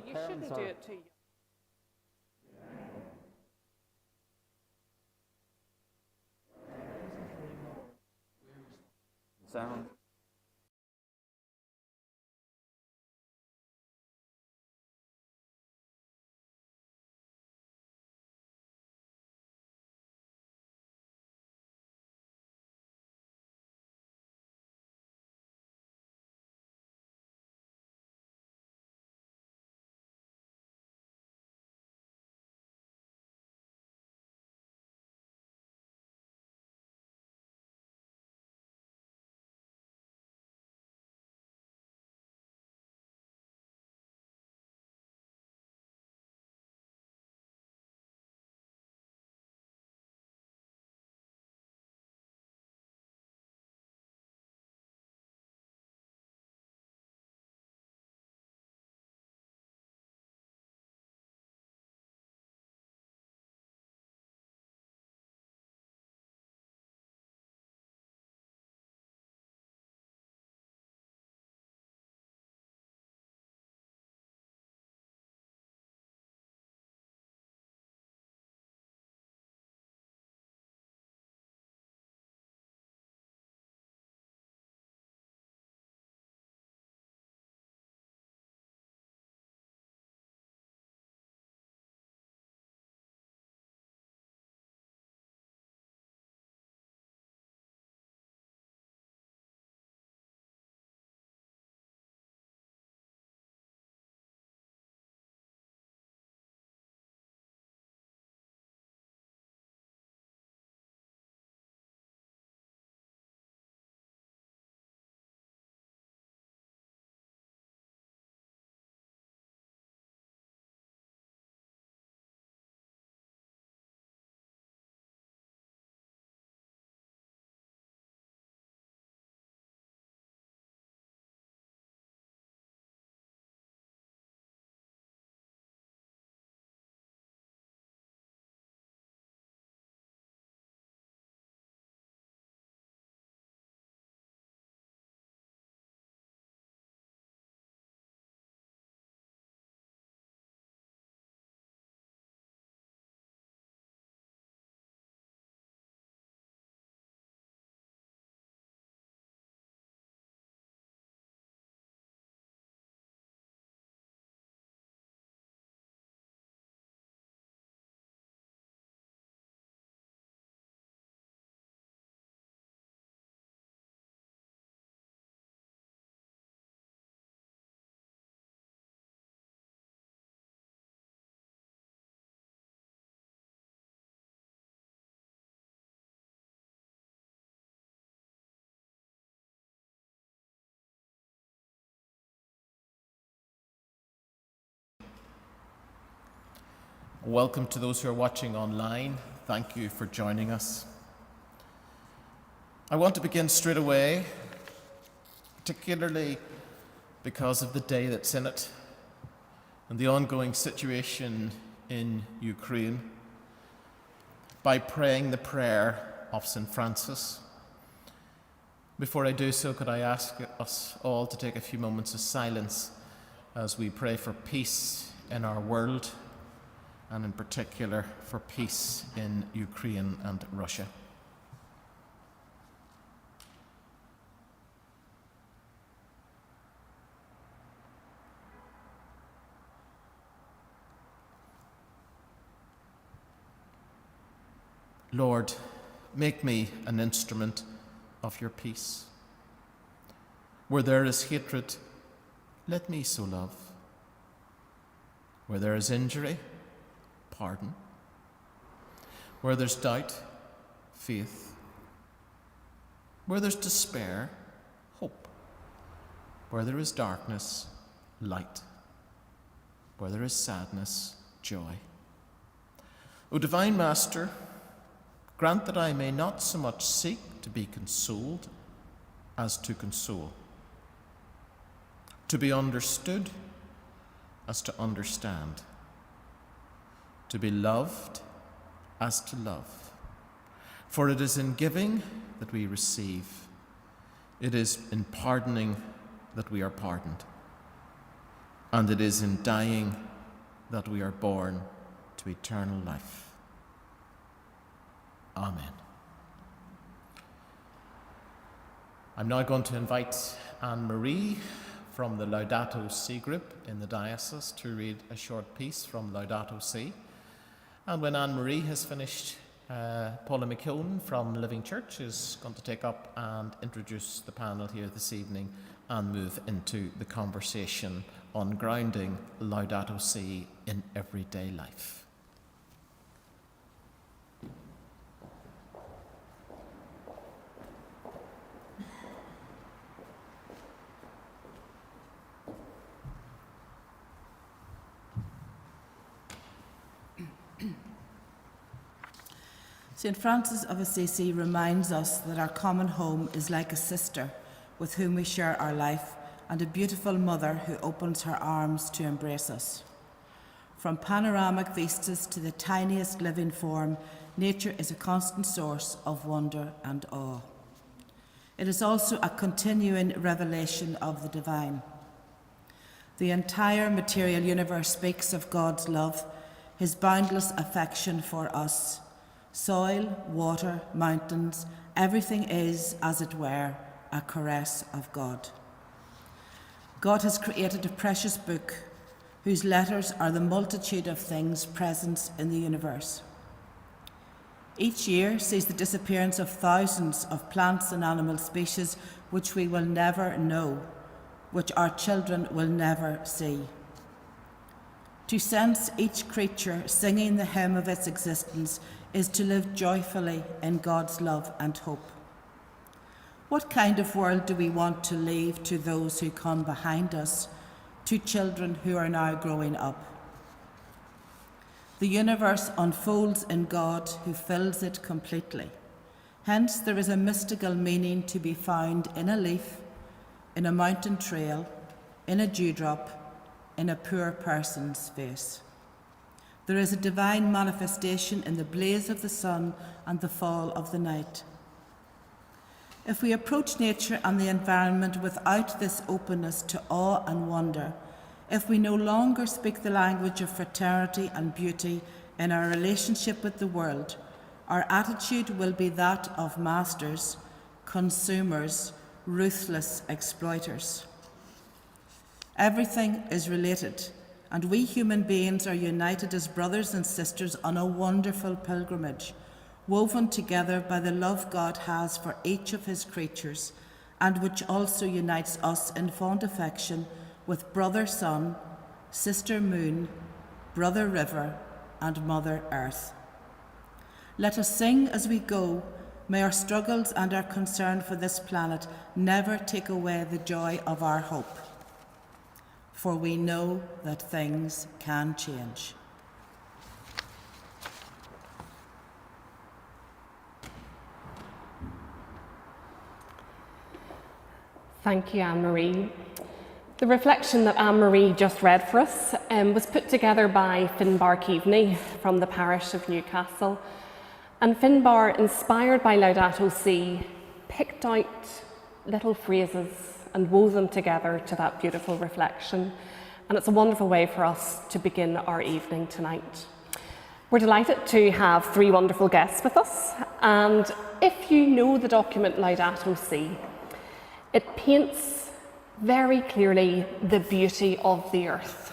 You shouldn't do it too young. Sound. Welcome to those who are watching online. Thank you for joining us. I want to begin straight away, particularly because of the day that's in it and the ongoing situation in Ukraine, by praying the prayer of St. Francis. Before I do so, could I ask us all to take a few moments of silence as we pray for peace in our world, and in particular for peace in Ukraine and Russia. Lord, make me an instrument of your peace. Where there is hatred, let me so love. Where there is injury, pardon. Where there's doubt, faith. Where there's despair, hope. Where there is darkness, light. Where there is sadness, joy. O Divine Master, grant that I may not so much seek to be consoled as to console, to be understood as to understand, to be loved as to love. For it is in giving that we receive. It is in pardoning that we are pardoned. And it is in dying that we are born to eternal life. Amen. I'm now going to invite Anne-Marie from the Laudato Si group in the diocese to read a short piece from Laudato Si. And when Anne-Marie has finished, Paula McKeown from Living Church is going to take up and introduce the panel here this evening and move into the conversation on grounding Laudato Si in everyday life. St. Francis of Assisi reminds us that our common home is like a sister with whom we share our life and a beautiful mother who opens her arms to embrace us. From panoramic vistas to the tiniest living form, nature is a constant source of wonder and awe. It is also a continuing revelation of the divine. The entire material universe speaks of God's love, his boundless affection for us. Soil, water, mountains, everything is, as it were, a caress of God. God has created a precious book whose letters are the multitude of things present in the universe. Each year sees the disappearance of thousands of plants and animal species which we will never know, which our children will never see. To sense each creature singing the hymn of its existence is to live joyfully in God's love and hope. What kind of world do we want to leave to those who come behind us, to children who are now growing up? The universe unfolds in God who fills it completely. Hence, there is a mystical meaning to be found in a leaf, in a mountain trail, in a dewdrop, in a poor person's face. There is a divine manifestation in the blaze of the sun and the fall of the night. If we approach nature and the environment without this openness to awe and wonder, if we no longer speak the language of fraternity and beauty in our relationship with the world, our attitude will be that of masters, consumers, ruthless exploiters. Everything is related, and we human beings are united as brothers and sisters on a wonderful pilgrimage, woven together by the love God has for each of his creatures, and which also unites us in fond affection with brother sun, sister moon, brother river, and mother earth. Let us sing as we go. May our struggles and our concern for this planet never take away the joy of our hope. For we know that things can change. Thank you, Anne-Marie. The reflection that Anne-Marie just read for us was put together by Finbar Keaveney from the parish of Newcastle. And Finbar, inspired by Laudato Si, picked out little phrases and wove them together to that beautiful reflection. And it's a wonderful way for us to begin our evening tonight. We're delighted to have three wonderful guests with us. And if you know the document Laudato Si, it paints very clearly the beauty of the earth.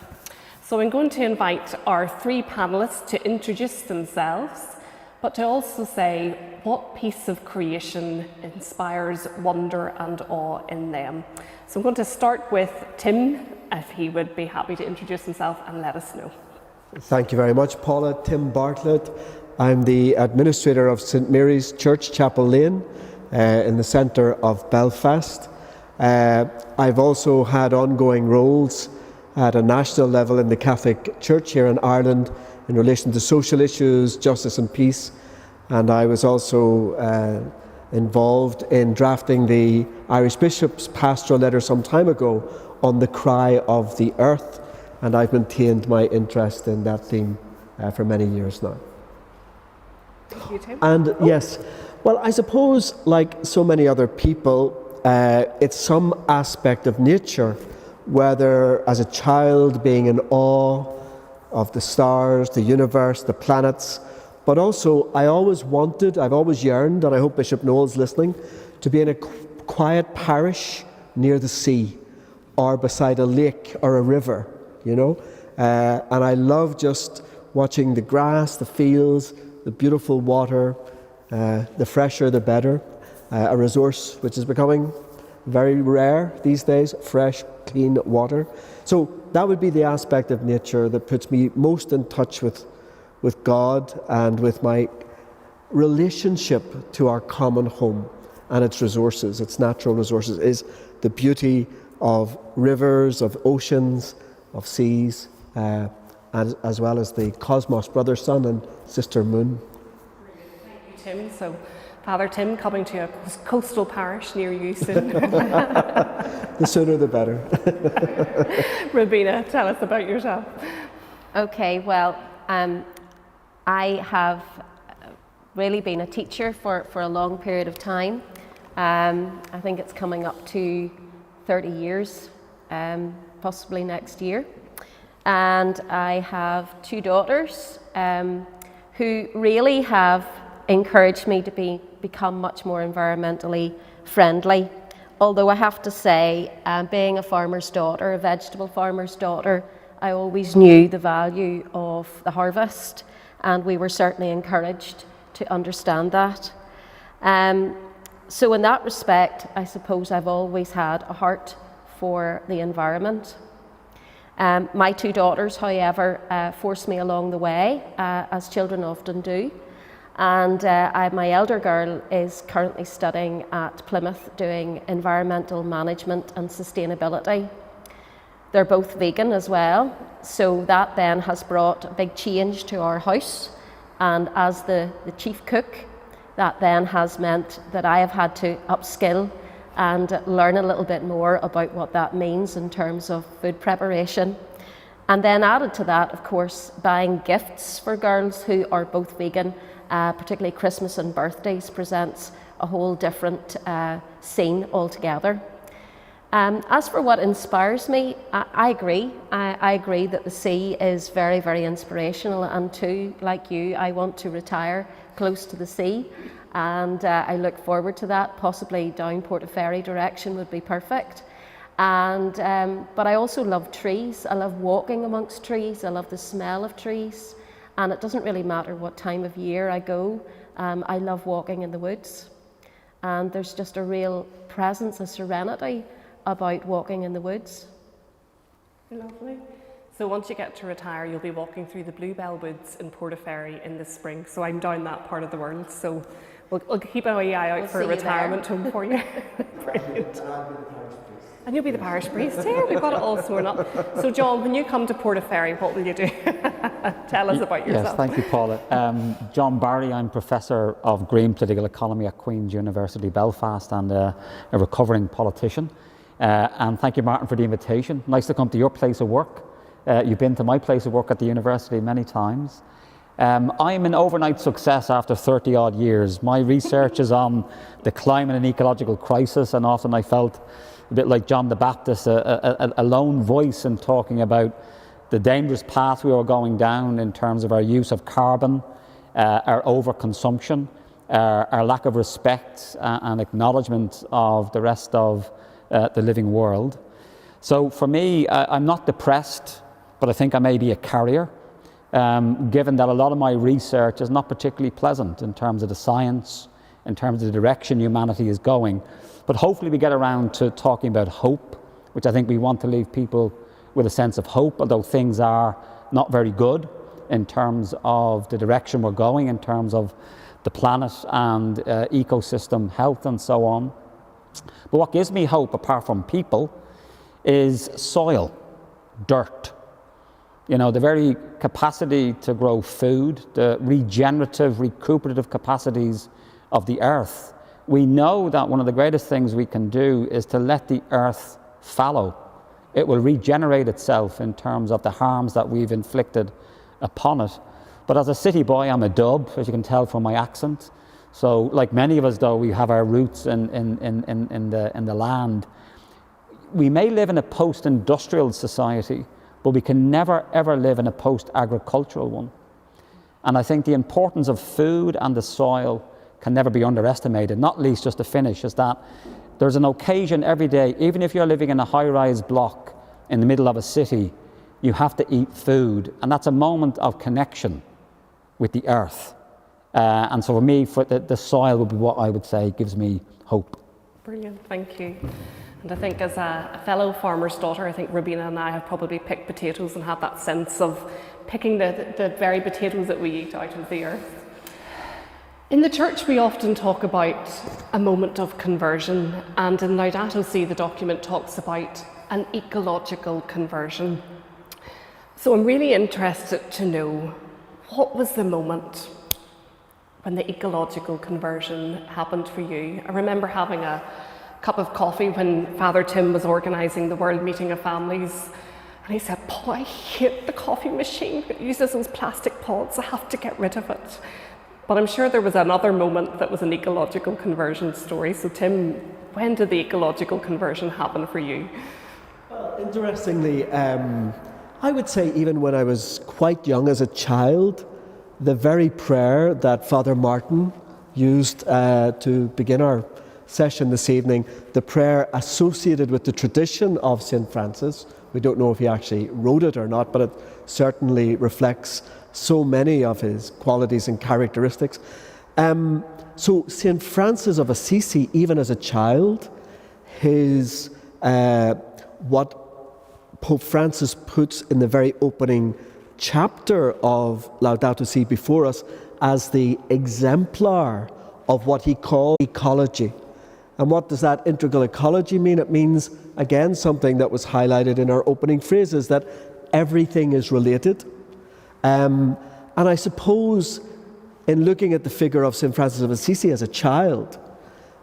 So I'm going to invite our three panellists to introduce themselves, but to also say what piece of creation inspires wonder and awe in them. So I'm going to start with Tim, if he would be happy to introduce himself and let us know. Thank you very much, Paula. Tim Bartlett. I'm the administrator of St Mary's Church, Chapel Lane, in the centre of Belfast. I've also had ongoing roles at a national level in the Catholic Church here in Ireland in relation to social issues, justice and peace. And I was also involved in drafting the Irish Bishop's pastoral letter some time ago on the cry of the earth. And I've maintained my interest in that theme for many years now. Thank you, Tim. And yes, well, I suppose like so many other people, it's some aspect of nature, whether as a child being in awe of the stars, the universe, the planets, but also I've always yearned, and I hope Bishop Noel's listening, to be in a quiet parish near the sea or beside a lake or a river, you know. And I love just watching the grass, the fields, the beautiful water, the fresher the better. A resource which is becoming very rare these days, fresh, clean water. So that would be the aspect of nature that puts me most in touch with God and with my relationship to our common home and its resources, its natural resources, is the beauty of rivers, of oceans, of seas, as well as the cosmos, brother, sun and sister moon. Thank you, Tim. So, Father Tim, coming to a coastal parish near you soon. The sooner the better. Rabina, tell us about yourself. Okay, well, I have really been a teacher for a long period of time. I think it's coming up to 30 years, possibly next year. And I have two daughters who really have encouraged me to become much more environmentally friendly. Although I have to say, being a farmer's daughter, a vegetable farmer's daughter, I always knew the value of the harvest, and we were certainly encouraged to understand that. So in that respect, I suppose I've always had a heart for the environment. My two daughters, however, forced me along the way, as children often do. And my elder girl is currently studying at Plymouth doing environmental management and sustainability. They're both vegan as well, so that then has brought a big change to our house. And as the chief cook, that then has meant that I have had to upskill and learn a little bit more about what that means in terms of food preparation. And then added to that, of course, buying gifts for girls who are both vegan, particularly Christmas and birthdays, presents a whole different scene altogether. As for what inspires me, I agree. I agree that the sea is very, very inspirational, and too, like you, I want to retire close to the sea, and I look forward to that. Possibly down Portaferry direction would be perfect. And but I also love trees. I love walking amongst trees. I love the smell of trees, and it doesn't really matter what time of year I go. I love walking in the woods, and there's just a real presence, a serenity about walking in the woods. Lovely. So once you get to retire, you'll be walking through the Bluebell Woods in Portaferry in the spring. So I'm down that part of the world. So we'll keep an eye out for a retirement home for you. Brilliant. And you'll be the parish priest here. We've got it all sworn up. So John, when you come to Portaferry, what will you do? Tell us about yourself. Yes, thank you, Paula. John Barry, I'm Professor of Green Political Economy at Queen's University Belfast and a recovering politician. And thank you, Martin, for the invitation. Nice to come to your place of work. You've been to my place of work at the university many times. I'm an overnight success after 30 odd years. My research is on the climate and ecological crisis, and often I felt a bit like John the Baptist, a lone voice in talking about the dangerous path we were going down in terms of our use of carbon, our overconsumption, our lack of respect and acknowledgement of the rest of the living world. So for me, I'm not depressed, but I think I may be a carrier, given that a lot of my research is not particularly pleasant in terms of the science, in terms of the direction humanity is going. But hopefully we get around to talking about hope, which I think we want to leave people with a sense of hope, although things are not very good in terms of the direction we're going, in terms of the planet and ecosystem health and so on. But what gives me hope, apart from people, is soil, dirt. You know, the very capacity to grow food, the regenerative, recuperative capacities of the earth. We know that one of the greatest things we can do is to let the earth fallow. It will regenerate itself in terms of the harms that we've inflicted upon it. But as a city boy, I'm a dub, as you can tell from my accent. So, like many of us, though, we have our roots in the land. We may live in a post-industrial society, but we can never, ever live in a post-agricultural one. And I think the importance of food and the soil can never be underestimated, not least just to finish, is that there's an occasion every day, even if you're living in a high-rise block in the middle of a city, you have to eat food. And that's a moment of connection with the earth. And so for me, the soil would be what I would say gives me hope. Brilliant, thank you. And I think as a fellow farmer's daughter, I think Rubina and I have probably picked potatoes and had that sense of picking the very potatoes that we eat out of the earth. In the church, we often talk about a moment of conversion, and in Laudato Si, the document talks about an ecological conversion. So I'm really interested to know, what was the moment when the ecological conversion happened for you? I remember having a cup of coffee when Father Tim was organising the World Meeting of Families, and he said, "Paul, I hate the coffee machine. It uses those plastic pods. I have to get rid of it." But I'm sure there was another moment that was an ecological conversion story. So Tim, when did the ecological conversion happen for you? Well, interestingly, I would say even when I was quite young as a child, the very prayer that Father Martin used to begin our session this evening, the prayer associated with the tradition of St. Francis, we don't know if he actually wrote it or not, but it certainly reflects so many of his qualities and characteristics. So St. Francis of Assisi, even as a child, his what Pope Francis puts in the very opening chapter of Laudato Si before us as the exemplar of what he called ecology. And what does that integral ecology mean? It means, again, something that was highlighted in our opening phrases, that everything is related. And I suppose in looking at the figure of St. Francis of Assisi as a child,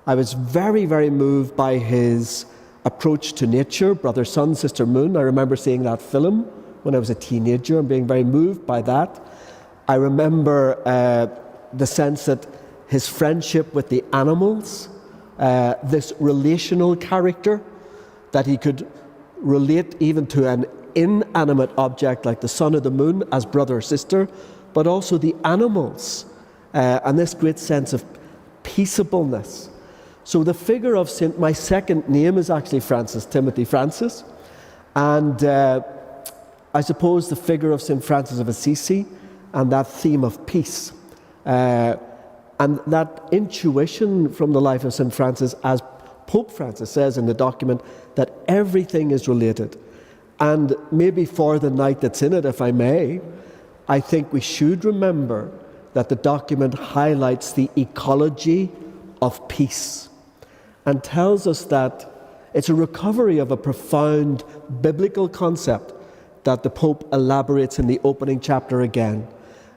I was very, very moved by his approach to nature, Brother Sun, Sister Moon. I remember seeing that film when I was a teenager and being very moved by that. I remember the sense that his friendship with the animals, this relational character, that he could relate even to an inanimate object like the sun or the moon as brother or sister, but also the animals, and this great sense of peaceableness. So the figure of Saint, my second name is actually Francis, Timothy Francis, and I suppose the figure of St. Francis of Assisi and that theme of peace, and that intuition from the life of St. Francis, as Pope Francis says in the document, that everything is related. And maybe for the night that's in it, if I may, I think we should remember that the document highlights the ecology of peace and tells us that it's a recovery of a profound biblical concept that the Pope elaborates in the opening chapter again.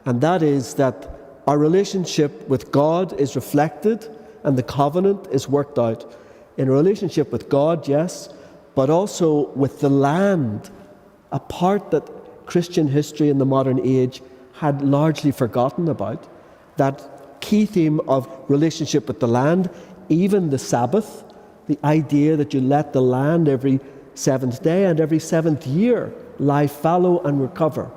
And that is that our relationship with God is reflected and the covenant is worked out. In a relationship with God, yes, but also with the land, a part that Christian history in the modern age had largely forgotten about. That key theme of relationship with the land, even the Sabbath, the idea that you let the land every seventh day and every seventh year lie fallow and recover.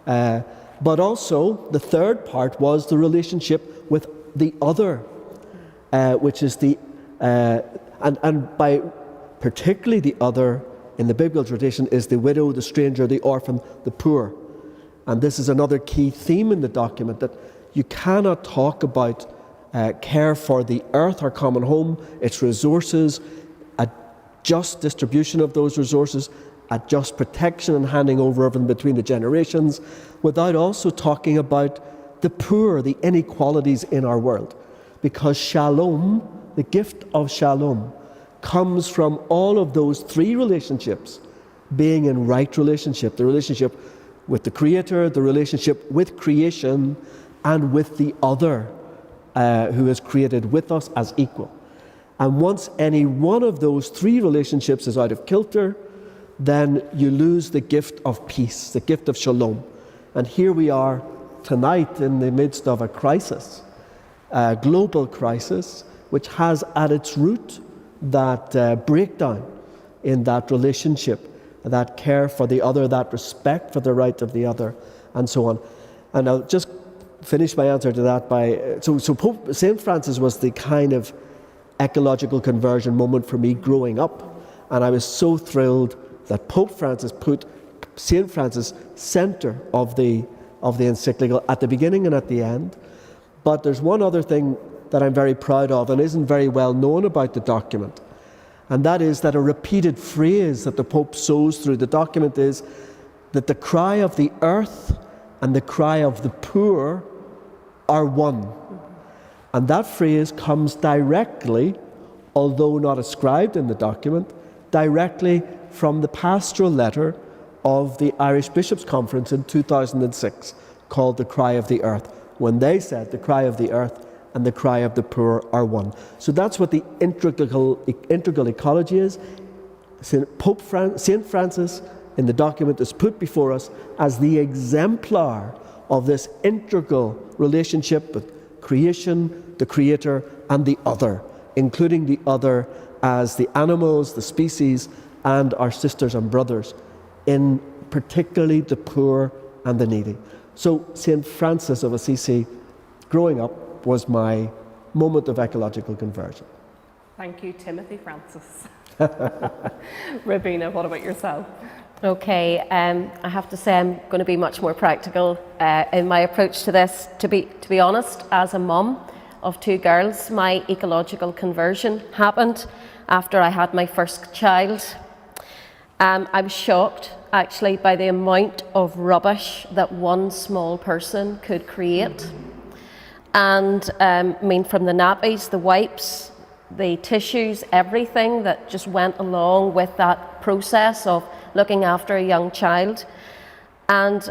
But also, the third part was the relationship with the other, which is the, and by particularly the other in the biblical tradition is the widow, the stranger, the orphan, the poor. And this is another key theme in the document, that you cannot talk about care for the earth, our common home, its resources, a just distribution of those resources, a just protection and handing over of them between the generations, without also talking about the poor, the inequalities in our world. Because shalom, the gift of shalom, comes from all of those three relationships being in right relationship. The relationship with the Creator, the relationship with creation, and with the other who is created with us as equal. And once any one of those three relationships is out of kilter, then you lose the gift of peace, the gift of shalom. And here we are tonight in the midst of a crisis, a global crisis, which has at its root that breakdown in that relationship, that care for the other, that respect for the right of the other, and so on. And I'll just finish my answer to that by, so Pope St. Francis was the kind of ecological conversion moment for me growing up. And I was so thrilled that Pope Francis put St. Francis center of the encyclical at the beginning and at the end. But there's one other thing that I'm very proud of and isn't very well known about the document. And that is that a repeated phrase that the Pope sows through the document is that the cry of the earth and the cry of the poor are one. And that phrase comes directly, although not ascribed in the document, directly from the pastoral letter of the Irish Bishops' Conference in 2006, called The Cry of the Earth, when they said the cry of the earth and the cry of the poor are one. So that's what the integral ecology is. St. Francis in the document is put before us as the exemplar of this integral relationship with creation, the Creator, and the other, including the other as the animals, the species, and our sisters and brothers, in particularly the poor and the needy. So St. Francis of Assisi, growing up, was my moment of ecological conversion. Thank you, Timothy Francis. Rabina, what about yourself? Okay, I have to say I'm going to be much more practical in my approach to this. To be honest, as a mum of two girls, my ecological conversion happened after I had my first child. I was shocked, actually, by the amount of rubbish that one small person could create. And I mean, from the nappies, the wipes, the tissues, everything that just went along with that process of looking after a young child. And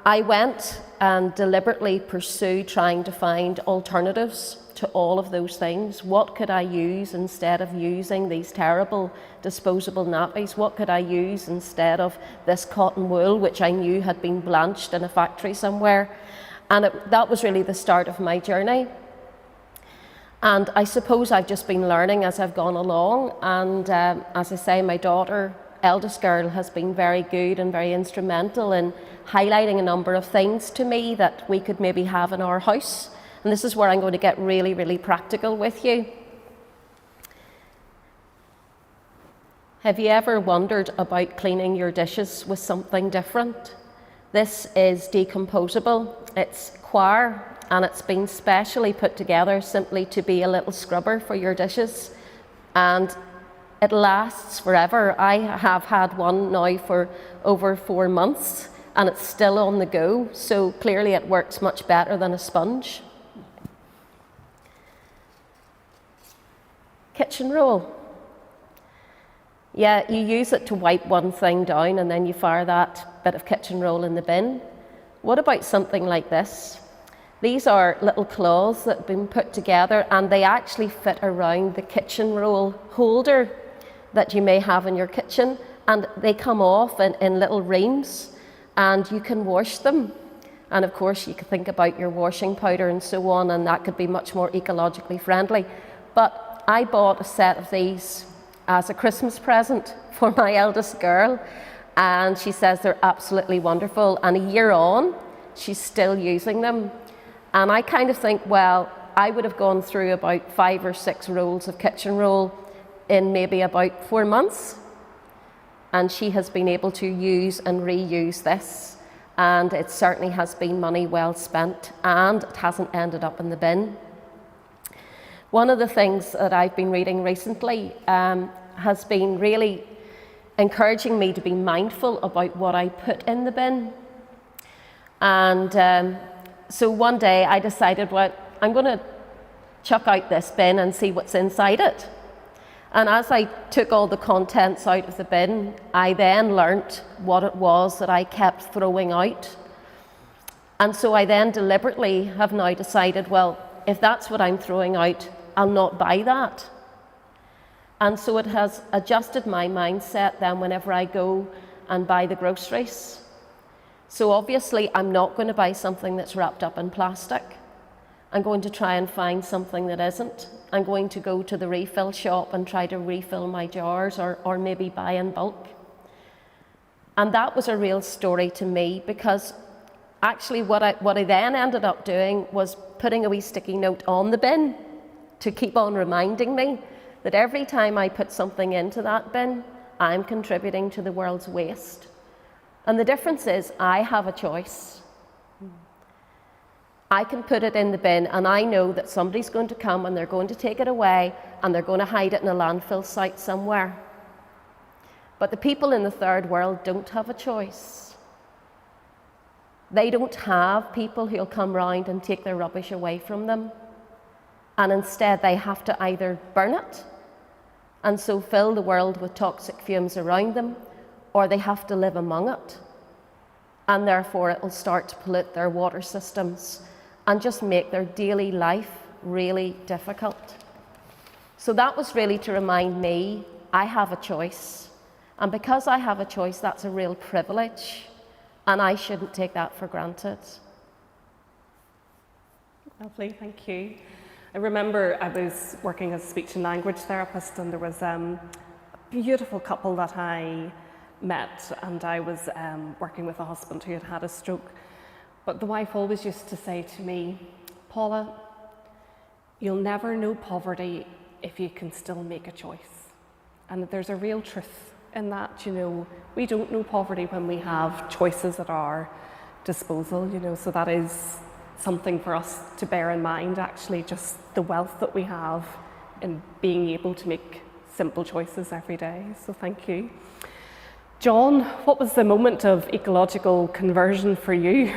I went and deliberately pursued trying to find alternatives to all of those things. What could I use instead of using these terrible disposable nappies? What could I use instead of this cotton wool, which I knew had been blanched in a factory somewhere? And that was really the start of my journey. And I suppose I've just been learning as I've gone along. And as I say, my daughter, eldest girl, has been very good and very instrumental in highlighting a number of things to me that we could maybe have in our house. And this is where I'm going to get really, really practical with you. Have you ever wondered about cleaning your dishes with something different? This is decomposable, it's coir, and it's been specially put together simply to be a little scrubber for your dishes. And it lasts forever. I have had one now for over 4 months and it's still on the go, so clearly it works much better than a sponge. Kitchen roll. Yeah, you use it to wipe one thing down and then you fire that bit of kitchen roll in the bin. What about something like this? These are little claws that have been put together and they actually fit around the kitchen roll holder. that you may have in your kitchen, and they come off in little reams, and you can wash them. And of course, you could think about your washing powder and so on, and that could be much more ecologically friendly. But I bought a set of these as a Christmas present for my eldest girl, and she says they're absolutely wonderful. And a year on, she's still using them. And I kind of think, well, I would have gone through about 5 or 6 rolls of kitchen roll in maybe about 4 months. And she has been able to use and reuse this. And it certainly has been money well spent, and it hasn't ended up in the bin. One of the things that I've been reading recently has been really encouraging me to be mindful about what I put in the bin. And so one day I decided, well, I'm going to chuck out this bin and see what's inside it. And as I took all the contents out of the bin, I then learnt what it was that I kept throwing out. And so I then deliberately have now decided, well, if that's what I'm throwing out, I'll not buy that. And so it has adjusted my mindset then whenever I go and buy the groceries. So obviously I'm not going to buy something that's wrapped up in plastic. I'm going to try and find something that isn't. I'm going to go to the refill shop and try to refill my jars, or maybe buy in bulk. And that was a real story to me, because actually what I then ended up doing was putting a wee sticky note on the bin to keep on reminding me that every time I put something into that bin, I'm contributing to the world's waste. And the difference is I have a choice. I can put it in the bin, and I know that somebody's going to come and they're going to take it away, and they're going to hide it in a landfill site somewhere. But the people in the third world don't have a choice. They don't have people who'll come round and take their rubbish away from them. And instead they have to either burn it, and so fill the world with toxic fumes around them, or they have to live among it. And therefore it will start to pollute their water systems and just make their daily life really difficult. So that was really to remind me, I have a choice. And because I have a choice, that's a real privilege, and I shouldn't take that for granted. Lovely, thank you. I remember I was working as a speech and language therapist, and there was a beautiful couple that I met, and I was working with a husband who had had a stroke. But the wife always used to say to me, Paula, you'll never know poverty if you can still make a choice. And there's a real truth in that, you know. We don't know poverty when we have choices at our disposal, you know, so that is something for us to bear in mind, actually, just the wealth that we have in being able to make simple choices every day. So thank you. John, what was the moment of ecological conversion for you?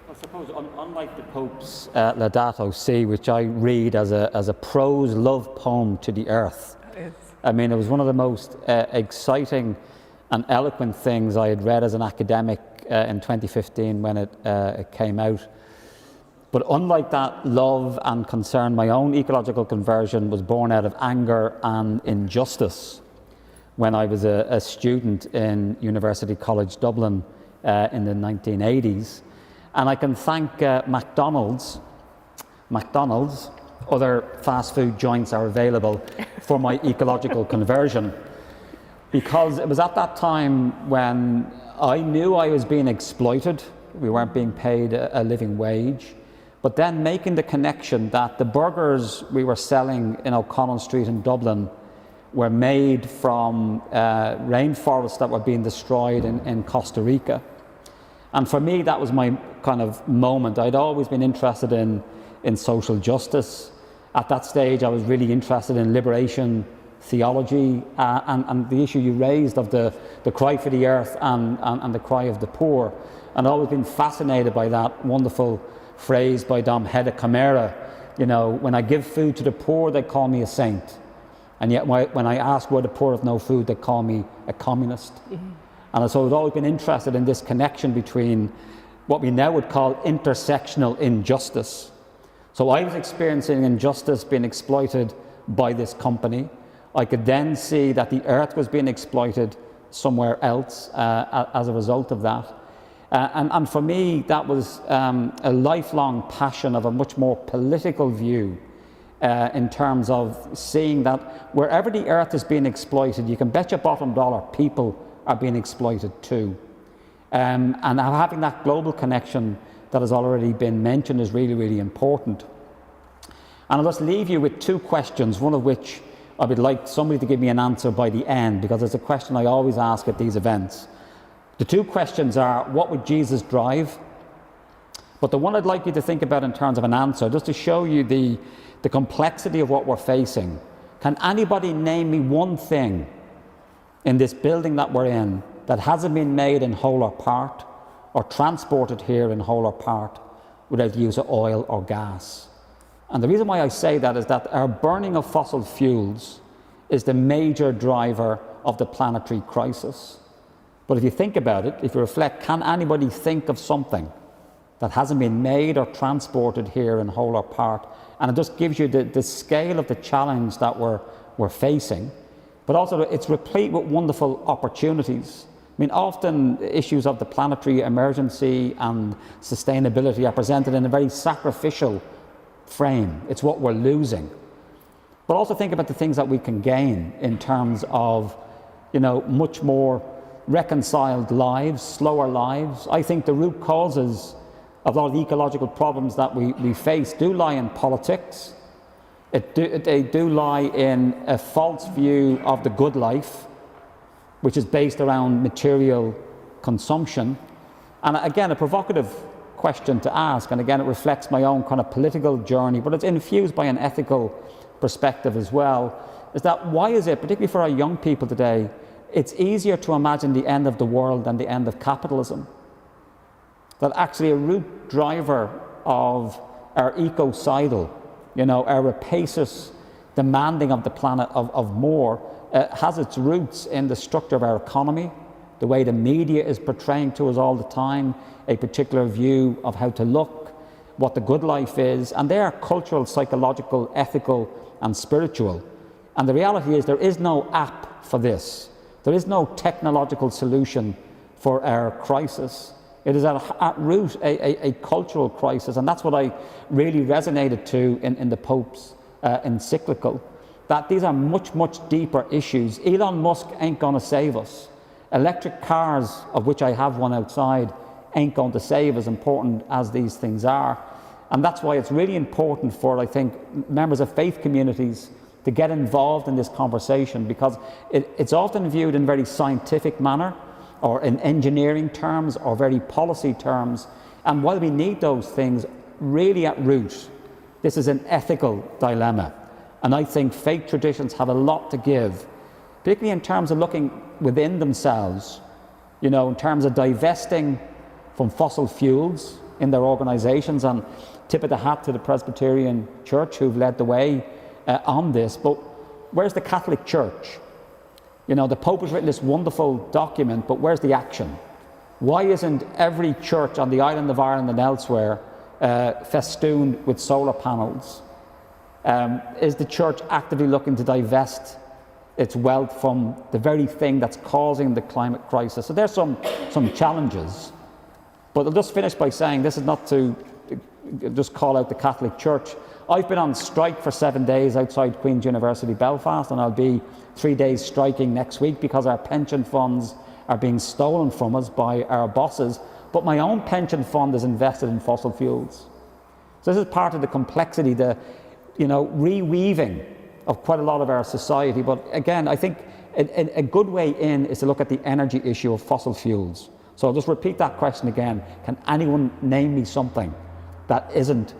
I suppose, unlike the Pope's Laudato Si, which I read as a prose love poem to the earth, I mean, it was one of the most exciting and eloquent things I had read as an academic in 2015 when it came out. But unlike that love and concern, my own ecological conversion was born out of anger and injustice when I was a student in University College Dublin in the 1980s. And I can thank McDonald's, other fast food joints are available for my ecological conversion, because it was at that time when I knew I was being exploited. We weren't being paid a living wage. But then making the connection that the burgers we were selling in O'Connell Street in Dublin were made from rainforests that were being destroyed in Costa Rica. And for me, that was my kind of moment. I'd always been interested in social justice. At that stage, I was really interested in liberation theology and the issue you raised of the cry for the earth and the cry of the poor. And I've always been fascinated by that wonderful phrase by Dom Heda Camara, you know, when I give food to the poor, they call me a saint. And yet when I ask where the poor have no food, they call me a communist. Mm-hmm. And so I've always been interested in this connection between what we now would call intersectional injustice. So I was experiencing injustice, being exploited by this company. I could then see that the earth was being exploited somewhere else as a result of that. And for me, that was a lifelong passion of a much more political view in terms of seeing that wherever the earth is being exploited, you can bet your bottom dollar people are being exploited too. And having that global connection that has already been mentioned is really, really important. And I'll just leave you with two questions, one of which I would like somebody to give me an answer by the end, because it's a question I always ask at these events. The two questions are, what would Jesus drive? But the one I'd like you to think about in terms of an answer, just to show you the complexity of what we're facing. Can anybody name me one thing in this building that we're in that hasn't been made in whole or part, or transported here in whole or part, without the use of oil or gas? And the reason why I say that is that our burning of fossil fuels is the major driver of the planetary crisis. But if you think about it, if you reflect, can anybody think of something that hasn't been made or transported here in whole or part? And it just gives you the scale of the challenge that we're facing. But also it's replete with wonderful opportunities. I mean, often issues of the planetary emergency and sustainability are presented in a very sacrificial frame. It's what we're losing. But also think about the things that we can gain in terms of, much more reconciled lives, slower lives. I think the root causes of a lot of the ecological problems that we face do lie in politics. They do lie in a false view of the good life, which is based around material consumption. And again, a provocative question to ask, and again, it reflects my own kind of political journey, but it's infused by an ethical perspective as well, is that why is it, particularly for our young people today, it's easier to imagine the end of the world than the end of capitalism? That actually a root driver of our ecocidal, our rapacious demanding of the planet of more, has its roots in the structure of our economy, the way the media is portraying to us all the time a particular view of how to look, what the good life is, and they are cultural, psychological, ethical, and spiritual. And the reality is there is no app for this. There is no technological solution for our crisis. It is at root a cultural crisis, and that's what I really resonated to in the Pope's encyclical, that these are much, much deeper issues. Elon Musk ain't going to save us. Electric cars, of which I have one outside, ain't going to save, as important as these things are. And that's why it's really important for, I think, members of faith communities to get involved in this conversation, because it's often viewed in a very scientific manner, or in engineering terms, or very policy terms. And while we need those things, really at root, this is an ethical dilemma. And I think faith traditions have a lot to give, particularly in terms of looking within themselves, in terms of divesting from fossil fuels in their organizations. And tip of the hat to the Presbyterian Church, who've led the way on this. But where's the Catholic Church? The Pope has written this wonderful document, but where's the action? Why isn't every church on the island of Ireland and elsewhere festooned with solar panels? Is the church actively looking to divest its wealth from the very thing that's causing the climate crisis? So there's some challenges. But I'll just finish by saying, this is not to just call out the Catholic Church. I've been on strike for 7 days outside Queen's University Belfast, and I'll be 3 days striking next week because our pension funds are being stolen from us by our bosses. But my own pension fund is invested in fossil fuels. So this is part of the complexity, the reweaving of quite a lot of our society. But again, I think a good way in is to look at the energy issue of fossil fuels. So I'll just repeat that question again. Can anyone name me something that isn't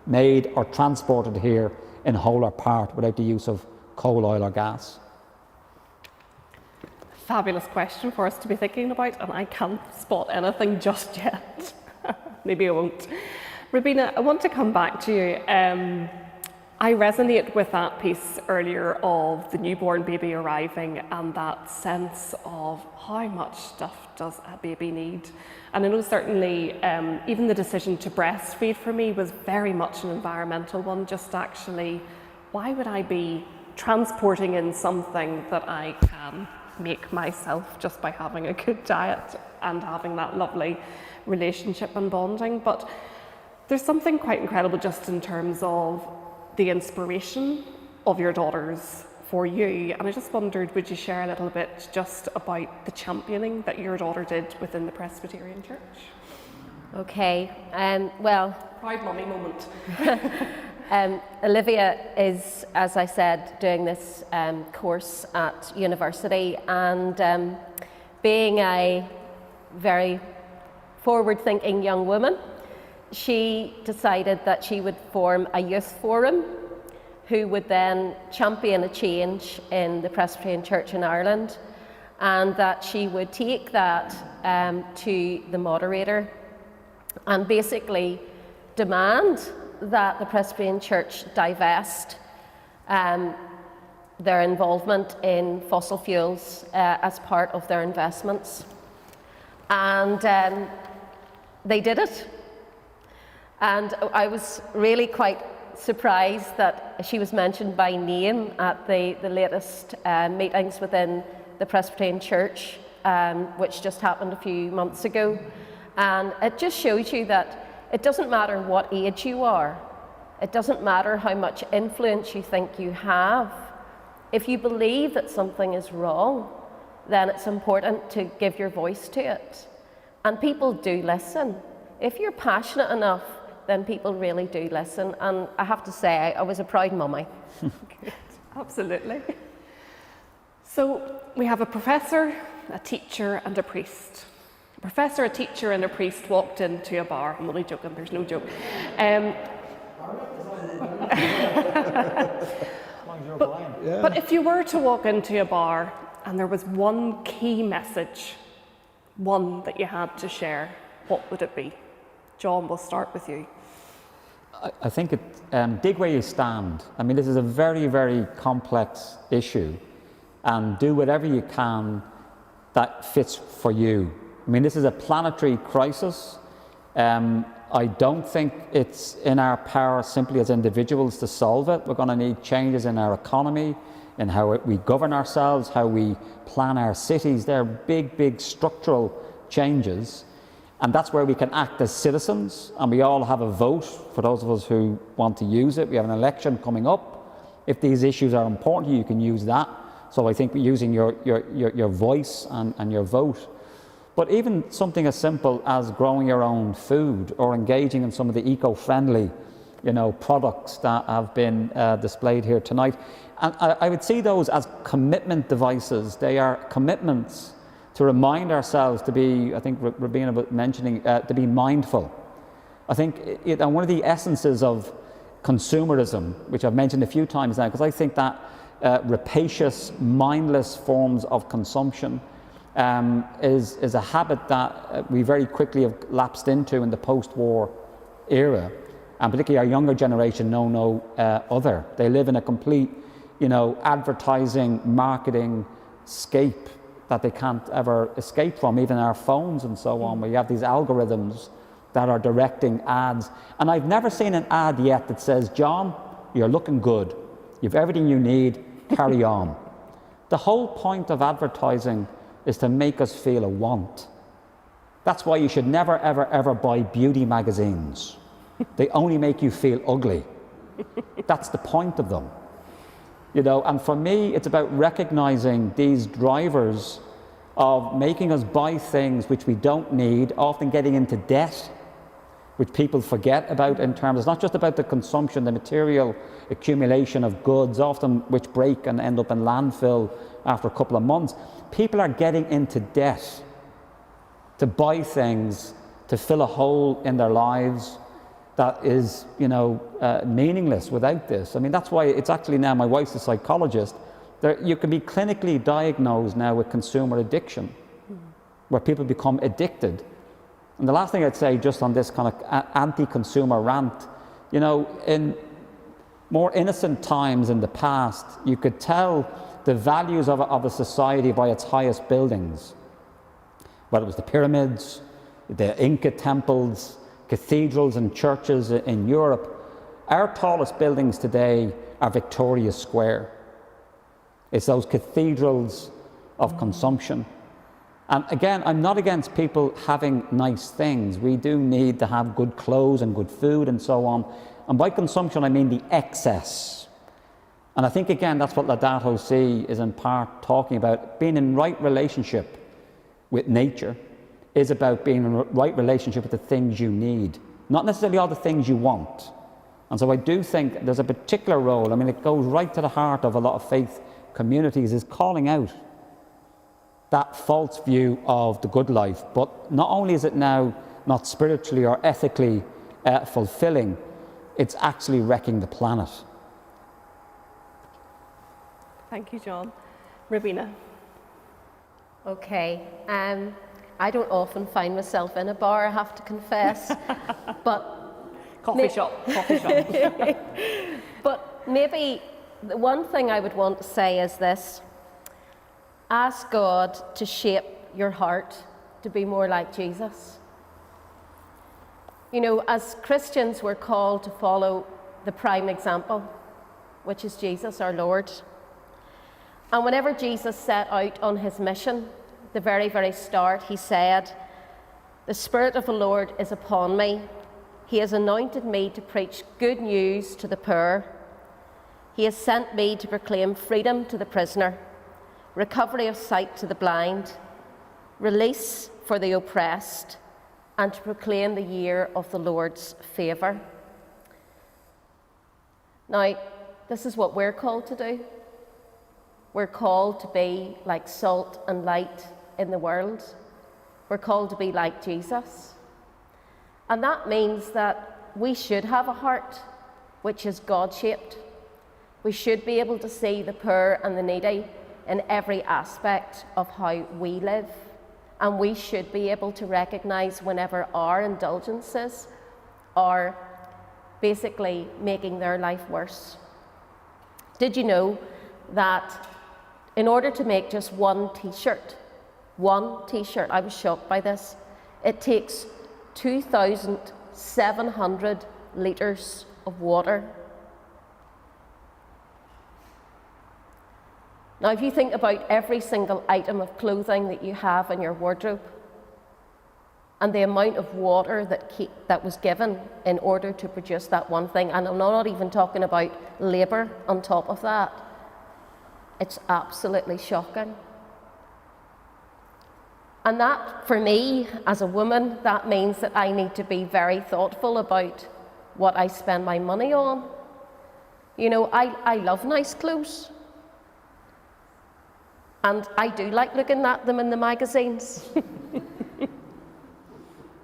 made or transported here in whole or part without the use of coal, oil or gas? Fabulous question for us to be thinking about, and I can't spot anything just yet. Maybe I won't. Rabina, I want to come back to you. I resonate with that piece earlier of the newborn baby arriving and that sense of how much stuff does a baby need. And I know certainly even the decision to breastfeed for me was very much an environmental one, just actually, why would I be transporting in something that I can make myself just by having a good diet and having that lovely relationship and bonding. But there's something quite incredible just in terms of the inspiration of your daughters for you. And I just wondered, would you share a little bit just about the championing that your daughter did within the Presbyterian Church? Okay, well, Proud mummy moment. Olivia is, as I said, doing this course at university, and being a very forward-thinking young woman, she decided that she would form a youth forum who would then champion a change in the Presbyterian Church in Ireland, and that she would take that to the moderator and basically demand that the Presbyterian Church divest their involvement in fossil fuels as part of their investments. And they did it. And I was really quite surprised that she was mentioned by name at the latest meetings within the Presbyterian Church, which just happened a few months ago. And it just shows you that it doesn't matter what age you are. It doesn't matter how much influence you think you have. If you believe that something is wrong, then it's important to give your voice to it. And people do listen. If you're passionate enough, then people really do listen. And I have to say, I was a proud mummy. Good. Absolutely. So we have a professor, a teacher, and a priest. A professor, a teacher, and a priest walked into a bar. I'm only joking, there's no joke. But if you were to walk into a bar and there was one key message, one that you had to share, what would it be? John, we'll start with you. I think dig where you stand. I mean, this is a very, very complex issue, and do whatever you can that fits for you. I mean, this is a planetary crisis. I don't think it's in our power simply as individuals to solve it. We're going to need changes in our economy, in how we govern ourselves, how we plan our cities. They're big, big structural changes. And that's where we can act as citizens, and we all have a vote for those of us who want to use it. We have an election coming up. If these issues are important to you, you can use that. So I think using your voice and your vote. But even something as simple as growing your own food or engaging in some of the eco-friendly, products that have been displayed here tonight. And I would see those as commitment devices. They are commitments to remind ourselves to be, I think Rabina was mentioning, to be mindful. I think and one of the essences of consumerism, which I've mentioned a few times now, because I think that rapacious, mindless forms of consumption is a habit that we very quickly have lapsed into in the post-war era, and particularly our younger generation know no other. They live in a complete, advertising, marketing scape that they can't ever escape from, even our phones and so on, where you have these algorithms that are directing ads. And I've never seen an ad yet that says, John, you're looking good. You've everything you need, carry on. The whole point of advertising is to make us feel a want. That's why you should never, ever, ever buy beauty magazines. They only make you feel ugly. That's the point of them. And for me, it's about recognizing these drivers of making us buy things which we don't need, often getting into debt, which people forget about in terms, it's not just about the consumption, the material accumulation of goods, often which break and end up in landfill after a couple of months. People are getting into debt to buy things to fill a hole in their lives that is, meaningless without this. I mean, that's why it's actually now, my wife's a psychologist, you can be clinically diagnosed now with consumer addiction, where people become addicted. And the last thing I'd say just on this kind of anti-consumer rant, in more innocent times in the past, you could tell the values of a society by its highest buildings, whether it was the pyramids, the Inca temples, cathedrals and churches in Europe. Our tallest buildings today are Victoria Square. It's those cathedrals of consumption. And again, I'm not against people having nice things. We do need to have good clothes and good food and so on. And by consumption, I mean the excess. And I think, again, that's what Laudato Si is in part talking about. Being in right relationship with nature is about being in right relationship with the things you need, not necessarily all the things you want. And so I do think there's a particular role. I mean, it goes right to the heart of a lot of faith communities, is calling out that false view of the good life. But not only is it now not spiritually or ethically fulfilling, it's actually wrecking the planet. Thank you, John. Rowena. Okay, I don't often find myself in a bar, I have to confess, but Coffee shop. But maybe the one thing I would want to say is this: ask God to shape your heart to be more like Jesus. You know, as Christians, we're called to follow the prime example, which is Jesus, our Lord. And whenever Jesus set out on his mission, the very, very start, he said, "The Spirit of the Lord is upon me. He has anointed me to preach good news to the poor. He has sent me to proclaim freedom to the prisoner, recovery of sight to the blind, release for the oppressed, and to proclaim the year of the Lord's favour." Now, this is what we're called to do. We're called to be like salt and light in the world. We're called to be like Jesus. And that means that we should have a heart which is God-shaped. We should be able to see the poor and the needy in every aspect of how we live. And we should be able to recognise whenever our indulgences are basically making their life worse. Did you know that in order to make just one t-shirt, I was shocked by this, it takes 2,700 litres of water. Now, if you think about every single item of clothing that you have in your wardrobe and the amount of water that was given in order to produce that one thing, and I'm not even talking about labour on top of that, it's absolutely shocking. And that, for me, as a woman, that means that I need to be very thoughtful about what I spend my money on. You know, I love nice clothes. And I do like looking at them in the magazines.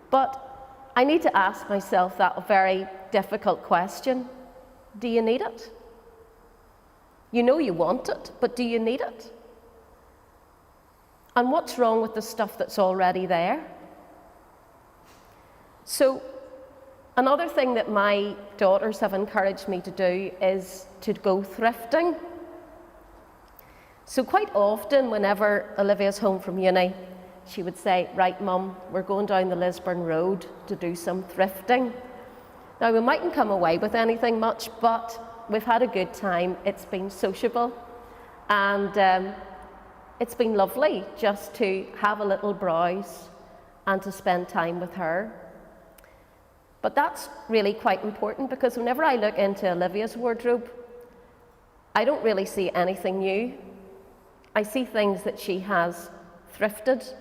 But I need to ask myself that very difficult question. Do you need it? You know you want it, but do you need it? And what's wrong with the stuff that's already there? So, another thing that my daughters have encouraged me to do is to go thrifting. So quite often, whenever Olivia's home from uni, she would say, "Right, Mum, we're going down the Lisburn Road to do some thrifting." Now, we mightn't come away with anything much, but we've had a good time. It's been sociable, and it's been lovely just to have a little browse and to spend time with her. But that's really quite important, because whenever I look into Olivia's wardrobe, I don't really see anything new. I see things that she has thrifted,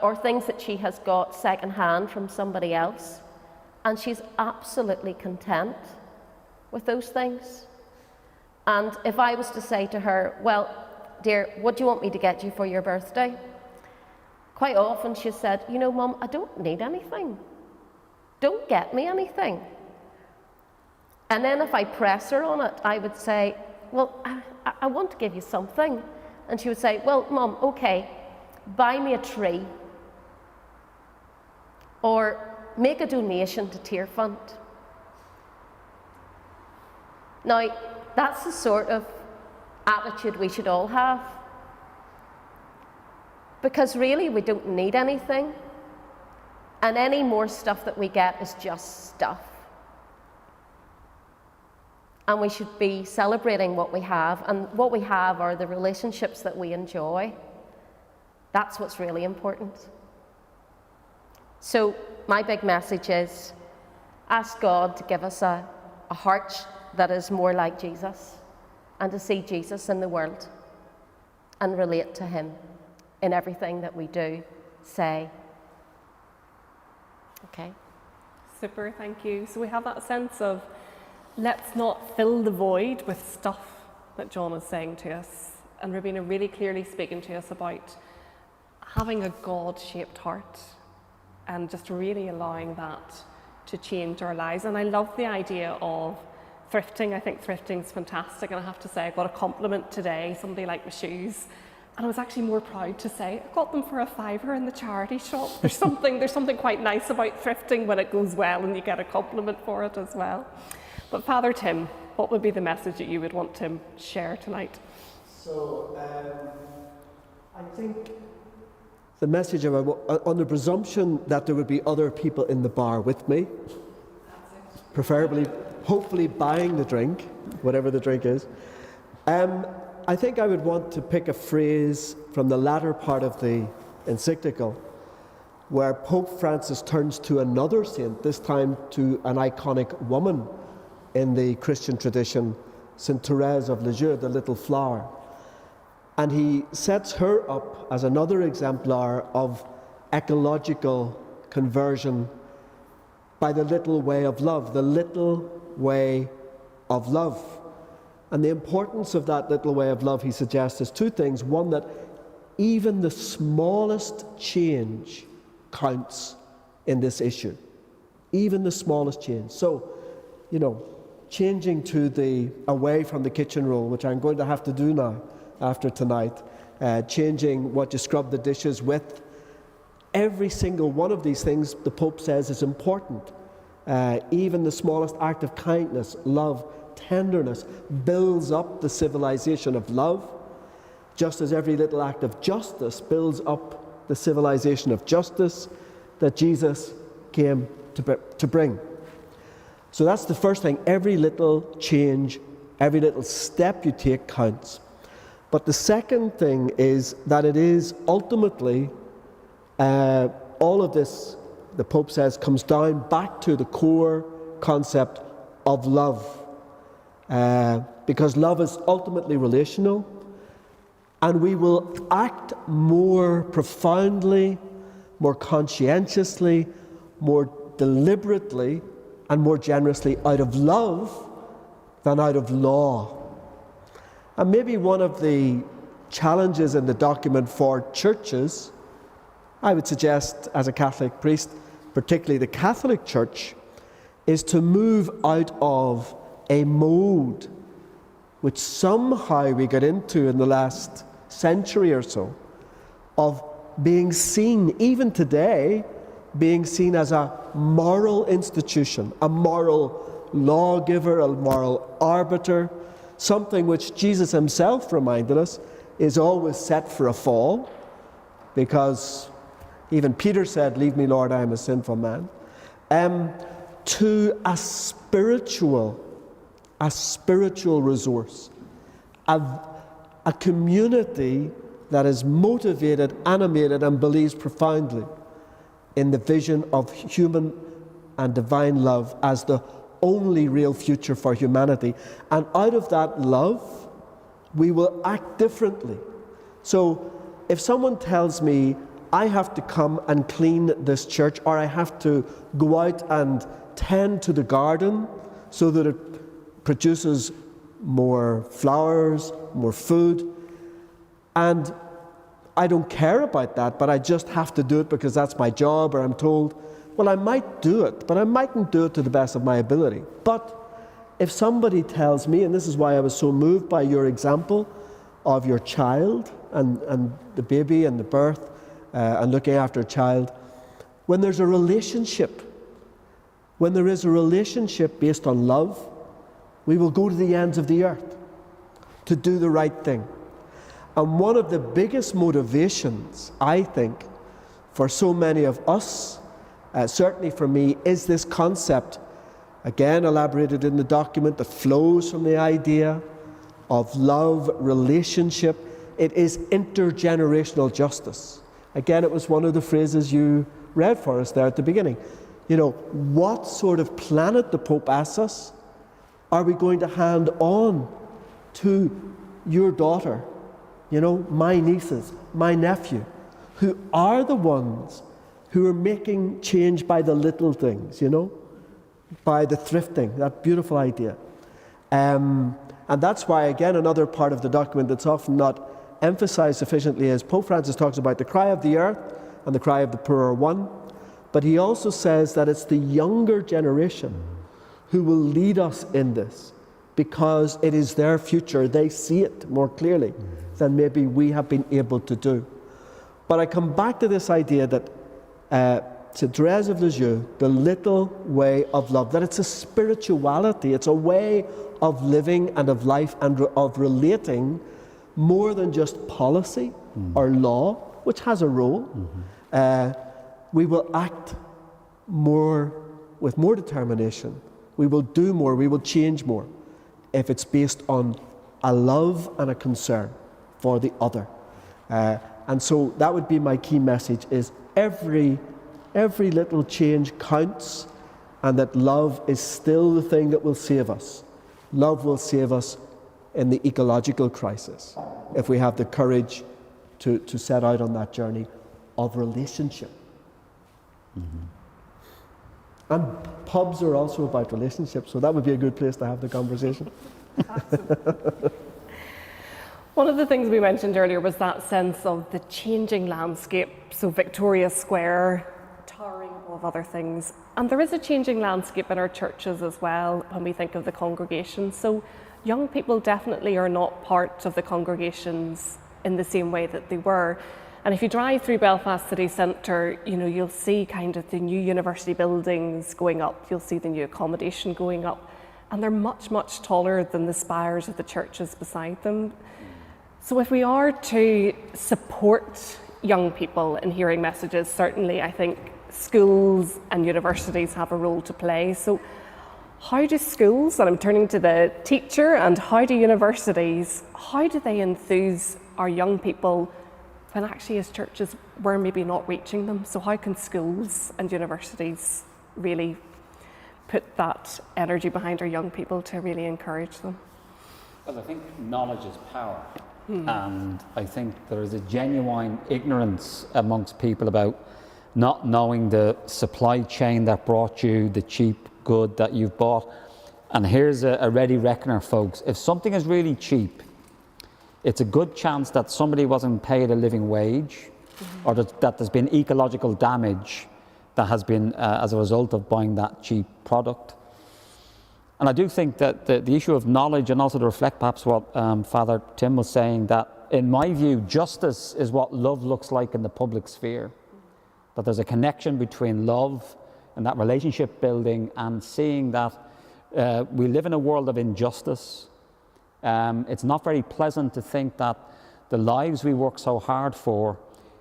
or things that she has got second-hand from somebody else, and she's absolutely content with those things. And if I was to say to her, "Well, dear, what do you want me to get you for your birthday?" Quite often she said, "You know, Mum, I don't need anything. Don't get me anything." And then if I press her on it, I would say, "Well, I want to give you something." And she would say, "Well, Mum, okay, buy me a tree, or make a donation to Tear Fund." Now, that's the sort of attitude we should all have, because really we don't need anything, and any more stuff that we get is just stuff. and we should be celebrating what we have, and what we have are the relationships that we enjoy. That's what's really important. So my big message is, ask God to give us a heart that is more like Jesus, and to see Jesus in the world and relate to him in everything that we do, say. Okay. Super, thank you. So we have that sense of, let's not fill the void with stuff that John is saying to us. And Rabina really clearly speaking to us about having a God-shaped heart and just really allowing that to change our lives. And I love the idea of thrifting. I think thrifting is fantastic. And I have to say, I got a compliment today. Somebody liked my shoes. And I was actually more proud to say, I got them for £5 in the charity shop. There's something quite nice about thrifting when it goes well and you get a compliment for it as well. But Father Tim, what would be the message that you would want to share tonight? So, I think the message on the presumption that there would be other people in the bar with me, preferably, hopefully buying the drink, whatever the drink is. I think I would want to pick a phrase from the latter part of the encyclical, where Pope Francis turns to another saint, this time to an iconic woman in the Christian tradition, Saint Therese of Lisieux, the little flower. And he sets her up as another exemplar of ecological conversion by the little way of love, the little way of love. And the importance of that little way of love, he suggests, is two things. One, that even the smallest change counts in this issue. Even the smallest change. So, changing to away from the kitchen roll, which I'm going to have to do now after tonight, changing what you scrub the dishes with. Every single one of these things, the Pope says, is important. Even the smallest act of kindness, love, tenderness builds up the civilization of love, just as every little act of justice builds up the civilization of justice that Jesus came to bring. So that's the first thing. Every little change, every little step you take counts. But the second thing is that it is ultimately, all of this, the Pope says, comes down back to the core concept of love. Because love is ultimately relational, and we will act more profoundly, more conscientiously, more deliberately, and more generously out of love than out of law. And maybe one of the challenges in the document for churches, I would suggest as a Catholic priest, particularly the Catholic Church, is to move out of a mode which somehow we got into in the last century or so, of being seen, even today, being seen as a moral institution, a moral lawgiver, a moral arbiter, something which Jesus himself reminded us is always set for a fall, because even Peter said, "Leave me, Lord, I am a sinful man," to a spiritual resource, a community that is motivated, animated, and believes profoundly in the vision of human and divine love as the only real future for humanity. And out of that love, we will act differently. So if someone tells me I have to come and clean this church, or I have to go out and tend to the garden so that it produces more flowers, more food, and I don't care about that, but I just have to do it because that's my job, or I'm told, well, I might do it, but I mightn't do it to the best of my ability. But if somebody tells me, and this is why I was so moved by your example of your child and the baby and the birth and looking after a child, when there's a relationship, when there is a relationship based on love, we will go to the ends of the earth to do the right thing. And one of the biggest motivations, I think, for so many of us, certainly for me, is this concept again elaborated in the document, that flows from the idea of love, relationship. It is intergenerational justice. Again, it was one of the phrases you read for us there at the beginning. You know, what sort of planet, the Pope asks us, are we going to hand on to your daughter, you know, my nieces, my nephew, who are the ones who are making change by the little things, you know, by the thrifting, that beautiful idea. And that's why, again, another part of the document that's often not emphasized sufficiently is Pope Francis talks about the cry of the earth and the cry of the poor are one, but he also says that it's the younger generation who will lead us in this, because it is their future. They see it more clearly than maybe we have been able to do. But I come back to this idea that to Therese of Lisieux, the little way of love, that it's a spirituality, it's a way of living and of life and of relating, more than just policy or law, which has a role. We will act more with more determination. We will do more, we will change more if it's based on a love and a concern for the other. And so that would be my key message, is every little change counts, and that love is still the thing that will save us. Love will save us in the ecological crisis if we have the courage to set out on that journey of relationship. And pubs are also about relationships, so that would be a good place to have the conversation. One of the things we mentioned earlier was that sense of the changing landscape. So Victoria Square, towering above other things. And there is a changing landscape in our churches as well when we think of the congregations. So young people definitely are not part of the congregations in the same way that they were. And if you drive through Belfast city centre, you know, you'll see kind of the new university buildings going up, you'll see the new accommodation going up, and they're much, much taller than the spires of the churches beside them. So if we are to support young people in hearing messages, certainly I think schools and universities have a role to play. So how do schools, and I'm turning to the teacher, and how do universities, how do they enthuse our young people when actually as churches we're maybe not reaching them? So how can schools and universities really put that energy behind our young people to really encourage them? Well, I think knowledge is power. And I think there is a genuine ignorance amongst people about not knowing the supply chain that brought you the cheap good that you've bought. And here's a ready reckoner, folks. If something is really cheap, it's a good chance that somebody wasn't paid a living wage, or that there's been ecological damage that has been as a result of buying that cheap product. And I do think that the issue of knowledge, and also to reflect perhaps what Father Tim was saying, that in my view, justice is what love looks like in the public sphere. That there's a connection between love and that relationship building, and seeing that we live in a world of injustice. It's not very pleasant to think that the lives we work so hard for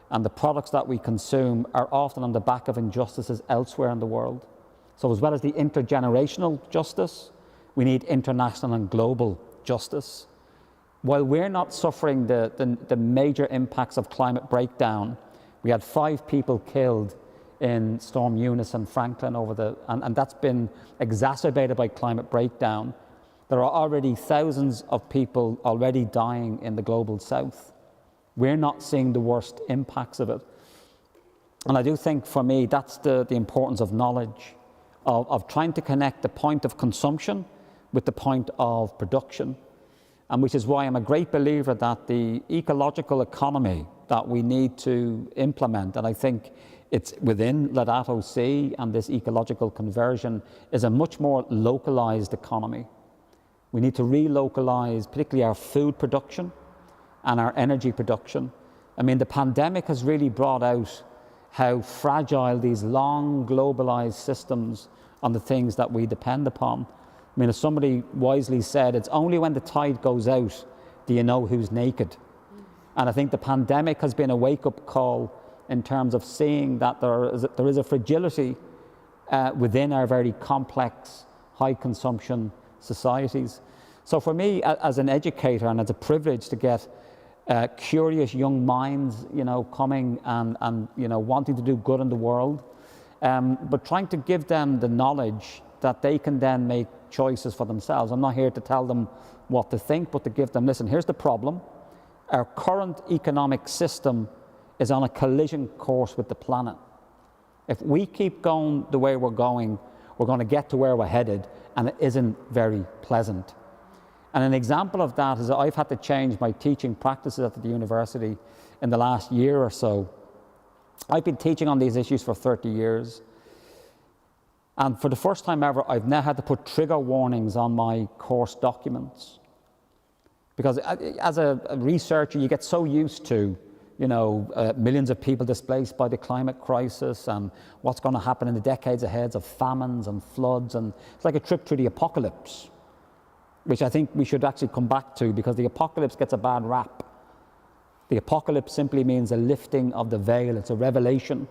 and the products that we consume are often on the back of injustices elsewhere in the world. So as well as the intergenerational justice, we need international and global justice. While we're not suffering the major impacts of climate breakdown, we had 5 people killed in Storm Eunice and Franklin and that's been exacerbated by climate breakdown. There are already thousands of people already dying in the global south. We're not seeing the worst impacts of it. And I do think, for me, that's the importance of knowledge, of trying to connect the point of consumption with the point of production. And which is why I'm a great believer that the ecological economy that we need to implement, and I think it's within Laudato Si and this ecological conversion, is a much more localized economy. We need to relocalize particularly our food production and our energy production. I mean, the pandemic has really brought out how fragile these long globalized systems on the things that we depend upon. I mean, as somebody wisely said, it's only when the tide goes out do you know who's naked. And I think the pandemic has been a wake-up call in terms of seeing that there is a fragility within our very complex high consumption societies. So for me, as an educator, and it's a privilege to get curious young minds, coming and wanting to do good in the world, but trying to give them the knowledge that they can then make choices for themselves. I'm not here to tell them what to think, but to give them, listen, here's the problem. Our current economic system is on a collision course with the planet. If we keep going the way we're going to get to where we're headed, and it isn't very pleasant. And an example of that is that I've had to change my teaching practices at the university in the last year or so. I've been teaching on these issues for 30 years. And for the first time ever, I've now had to put trigger warnings on my course documents. Because as a researcher, you get so used to, millions of people displaced by the climate crisis and what's going to happen in the decades ahead of famines and floods. And it's like a trip through the apocalypse, which I think we should actually come back to, because the apocalypse gets a bad rap. The apocalypse simply means a lifting of the veil. It's a revelation.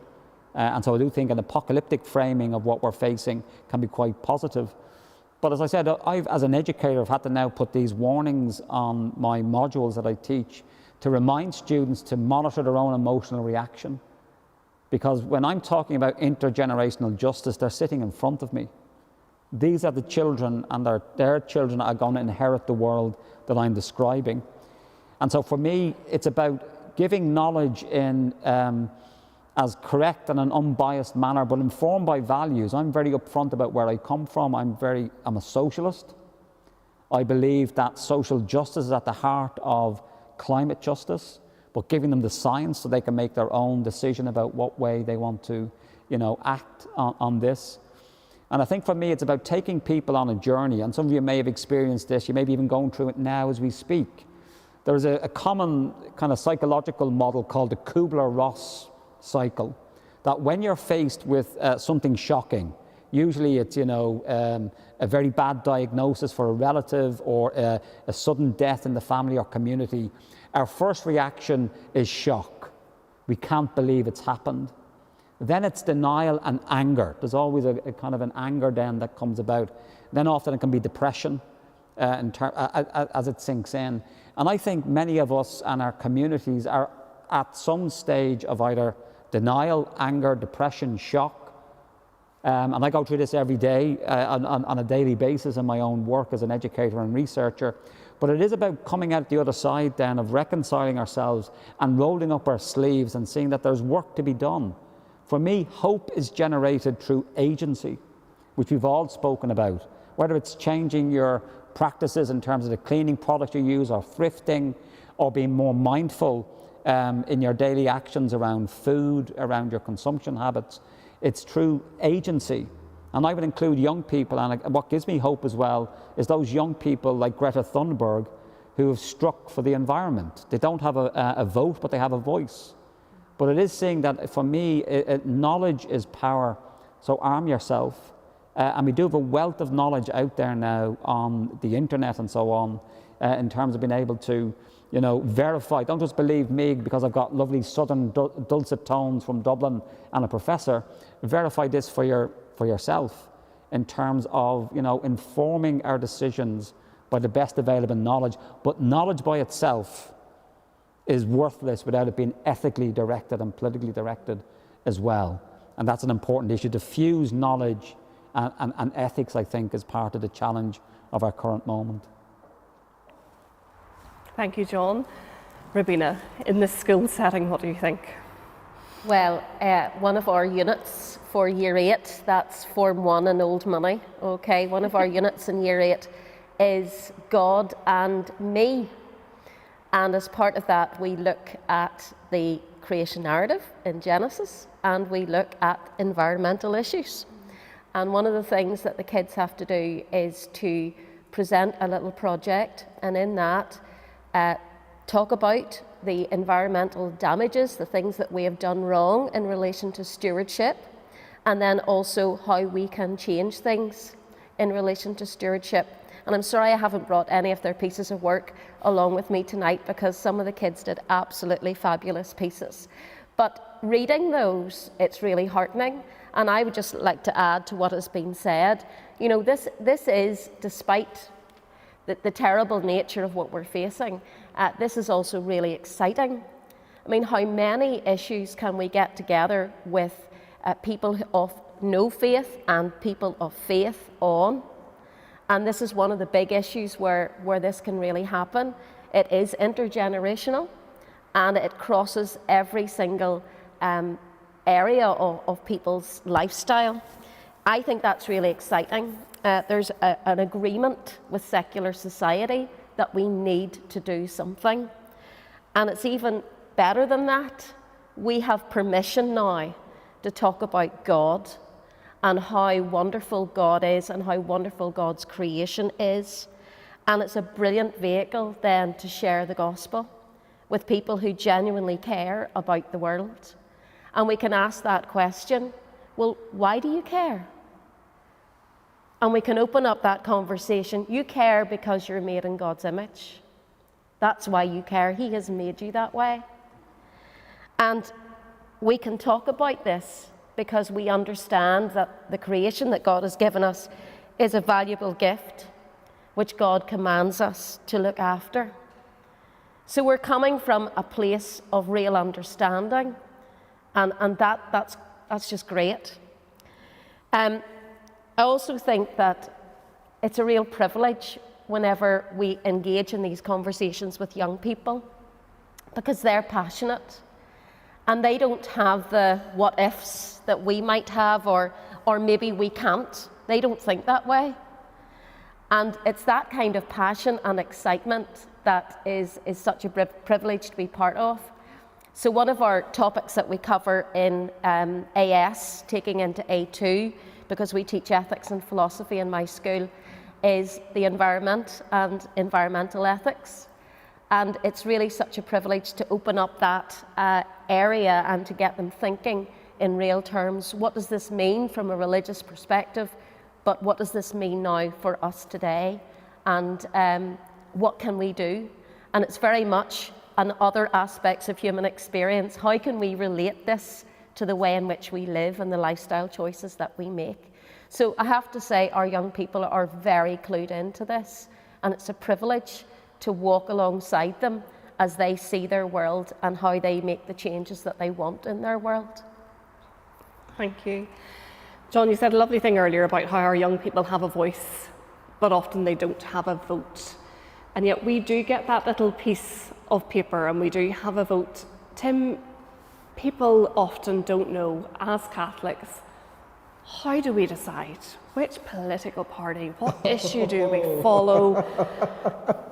And so I do think an apocalyptic framing of what we're facing can be quite positive. But as I said, as an educator, I've had to now put these warnings on my modules that I teach to remind students to monitor their own emotional reaction. Because when I'm talking about intergenerational justice, they're sitting in front of me. These are the children, and their children are going to inherit the world that I'm describing. And so for me, it's about giving knowledge in as correct and an unbiased manner, but informed by values. I'm very upfront about where I come from. I'm a socialist. I believe that social justice is at the heart of climate justice, but giving them the science so they can make their own decision about what way they want to, act on this. And I think for me, it's about taking people on a journey. And some of you may have experienced this. You may be even going through it now as we speak. There's a common kind of psychological model called the Kubler-Ross Cycle, that when you're faced with something shocking, usually it's a very bad diagnosis for a relative or a sudden death in the family or community, our first reaction is shock. We can't believe it's happened. Then it's denial and anger. There's always a kind of an anger then that comes about. Then often it can be depression as it sinks in. And I think many of us and our communities are at some stage of either denial, anger, depression, shock. And I go through this every day on a daily basis in my own work as an educator and researcher. But it is about coming out the other side then of reconciling ourselves and rolling up our sleeves and seeing that there's work to be done. For me, hope is generated through agency, which we've all spoken about, whether it's changing your practices in terms of the cleaning products you use, or thrifting, or being more mindful in your daily actions around food, around your consumption habits. It's through agency. And I would include young people, and what gives me hope as well is those young people like Greta Thunberg who have struck for the environment. They don't have a vote, but they have a voice. But it is saying that, for me, knowledge is power, so arm yourself. And we do have a wealth of knowledge out there now on the internet and so on, in terms of being able to, verify. Don't just believe me because I've got lovely southern dulcet tones from Dublin and a professor. Verify this for yourself in terms of, informing our decisions by the best available knowledge. But knowledge by itself is worthless without it being ethically directed and politically directed as well. And that's an important issue. To fuse knowledge and ethics, I think, is part of the challenge of our current moment. Thank you, John. Rabina, in this school setting, what do you think? Well, one of our units for Year 8, that's Form 1 in Old Money, okay? One of our units in Year 8 is God and Me. And as part of that, we look at the creation narrative in Genesis, and we look at environmental issues. And one of the things that the kids have to do is to present a little project, and in that, talk about the environmental damages, the things that we have done wrong in relation to stewardship, and then also how we can change things in relation to stewardship. And I'm sorry I haven't brought any of their pieces of work along with me tonight, because some of the kids did absolutely fabulous pieces. But reading those, it's really heartening. And I would just like to add to what has been said. You know, this is, despite the terrible nature of what we're facing, this is also really exciting. I mean, how many issues can we get together with people of no faith and people of faith on? And this is one of the big issues where this can really happen. It is intergenerational, and it crosses every single area of people's lifestyle. I think that's really exciting. There's an agreement with secular society that we need to do something. And it's even better than that. We have permission now to talk about God and how wonderful God is and how wonderful God's creation is. And it's a brilliant vehicle then to share the gospel with people who genuinely care about the world. And we can ask that question, well, why do you care? And we can open up that conversation. You care because you're made in God's image. That's why you care. He has made you that way. And we can talk about this because we understand that the creation that God has given us is a valuable gift which God commands us to look after. So we're coming from a place of real understanding, and that's just great. I also think that it's a real privilege whenever we engage in these conversations with young people, because they're passionate and they don't have the what ifs that we might have, or maybe we can't. They don't think that way. And it's that kind of passion and excitement that is such a privilege to be part of. So one of our topics that we cover in AS, taking into A2, because we teach ethics and philosophy in my school, is the environment and environmental ethics. And it's really such a privilege to open up that area and to get them thinking in real terms. What does this mean from a religious perspective? But what does this mean now for us today? And what can we do? And it's very much on other aspects of human experience. How can we relate this to the way in which we live and the lifestyle choices that we make? So I have to say our young people are very clued into this, and it's a privilege to walk alongside them as they see their world and how they make the changes that they want in their world. Thank you. John, you said a lovely thing earlier about how our young people have a voice, but often they don't have a vote. And yet we do get that little piece of paper and we do have a vote. Tim, people often don't know, as Catholics, how do we decide which political party, what issue do we follow?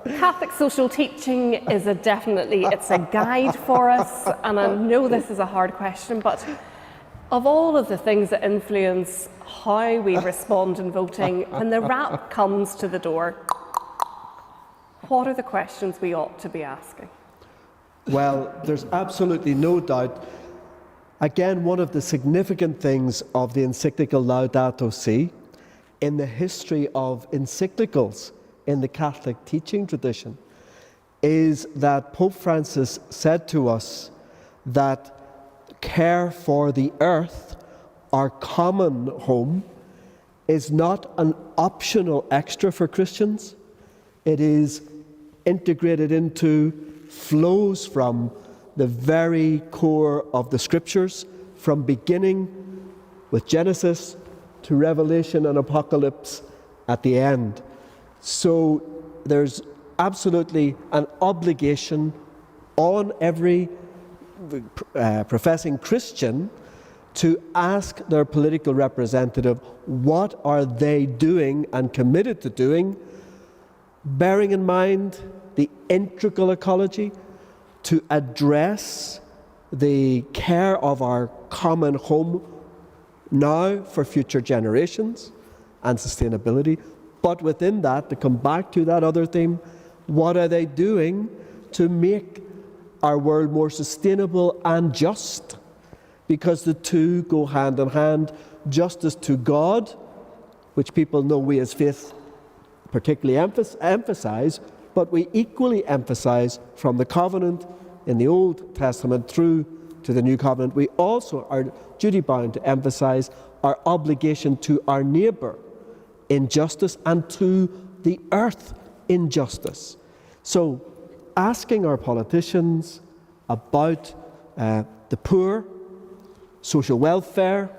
Catholic social teaching is it's a guide for us, and I know this is a hard question, but of all of the things that influence how we respond in voting, when the rat comes to the door, what are the questions we ought to be asking? Well, there's absolutely no doubt. Again, one of the significant things of the encyclical Laudato Si in the history of encyclicals in the Catholic teaching tradition is that Pope Francis said to us that care for the earth, our common home, is not an optional extra for Christians. It is integrated into, flows from the very core of the Scriptures, from beginning with Genesis to Revelation and Apocalypse at the end. So there's absolutely an obligation on every professing Christian to ask their political representative what are they doing and committed to doing, bearing in mind the integral ecology, to address the care of our common home now for future generations and sustainability, but within that, to come back to that other theme, what are they doing to make our world more sustainable and just? Because the two go hand in hand. Justice to God, which people know we as faith particularly emphasize, but we equally emphasize from the covenant in the Old Testament through to the New Covenant. We also are duty-bound to emphasize our obligation to our neighbour in justice and to the earth in justice. So asking our politicians about the poor, social welfare,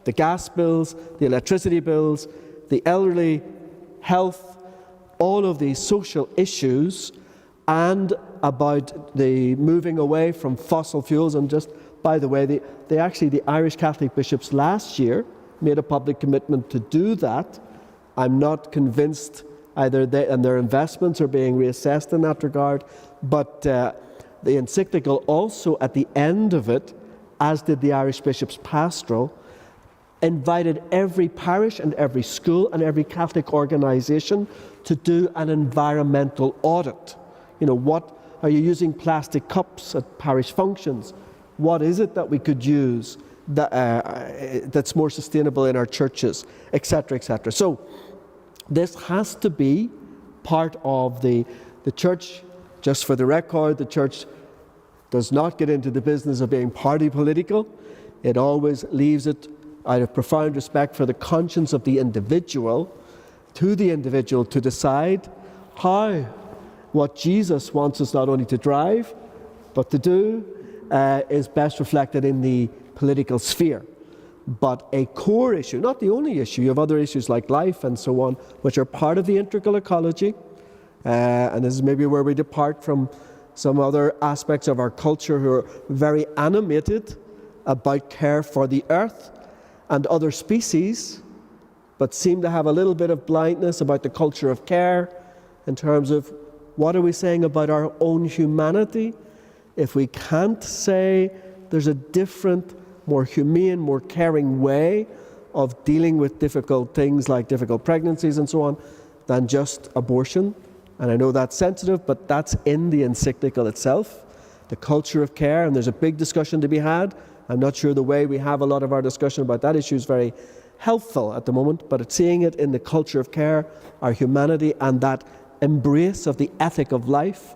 the gas bills, the electricity bills, the elderly, health, all of these social issues, and about the moving away from fossil fuels. And just, by the way, the Irish Catholic bishops last year made a public commitment to do that. I'm not convinced either they and their investments are being reassessed in that regard, but the encyclical also at the end of it, as did the Irish Bishop's Pastoral, invited every parish and every school and every Catholic organisation to do an environmental audit. You know, what are you using plastic cups at parish functions? What is it that we could use that's more sustainable in our churches, etc., etc. So this has to be part of the church. Just for the record, the church does not get into the business of being party political. It always leaves it out of profound respect for the conscience of the individual, to the individual to decide how what Jesus wants us not only to drive, but to do, is best reflected in the political sphere. But a core issue, not the only issue, you have other issues like life and so on, which are part of the integral ecology, and this is maybe where we depart from some other aspects of our culture who are very animated about care for the earth and other species, but seem to have a little bit of blindness about the culture of care in terms of what are we saying about our own humanity. If we can't say there's a different, more humane, more caring way of dealing with difficult things like difficult pregnancies and so on than just abortion, and I know that's sensitive, but that's in the encyclical itself, the culture of care, and there's a big discussion to be had. I'm not sure the way we have a lot of our discussion about that issue is very helpful at the moment, but it's seeing it in the culture of care, our humanity, and that embrace of the ethic of life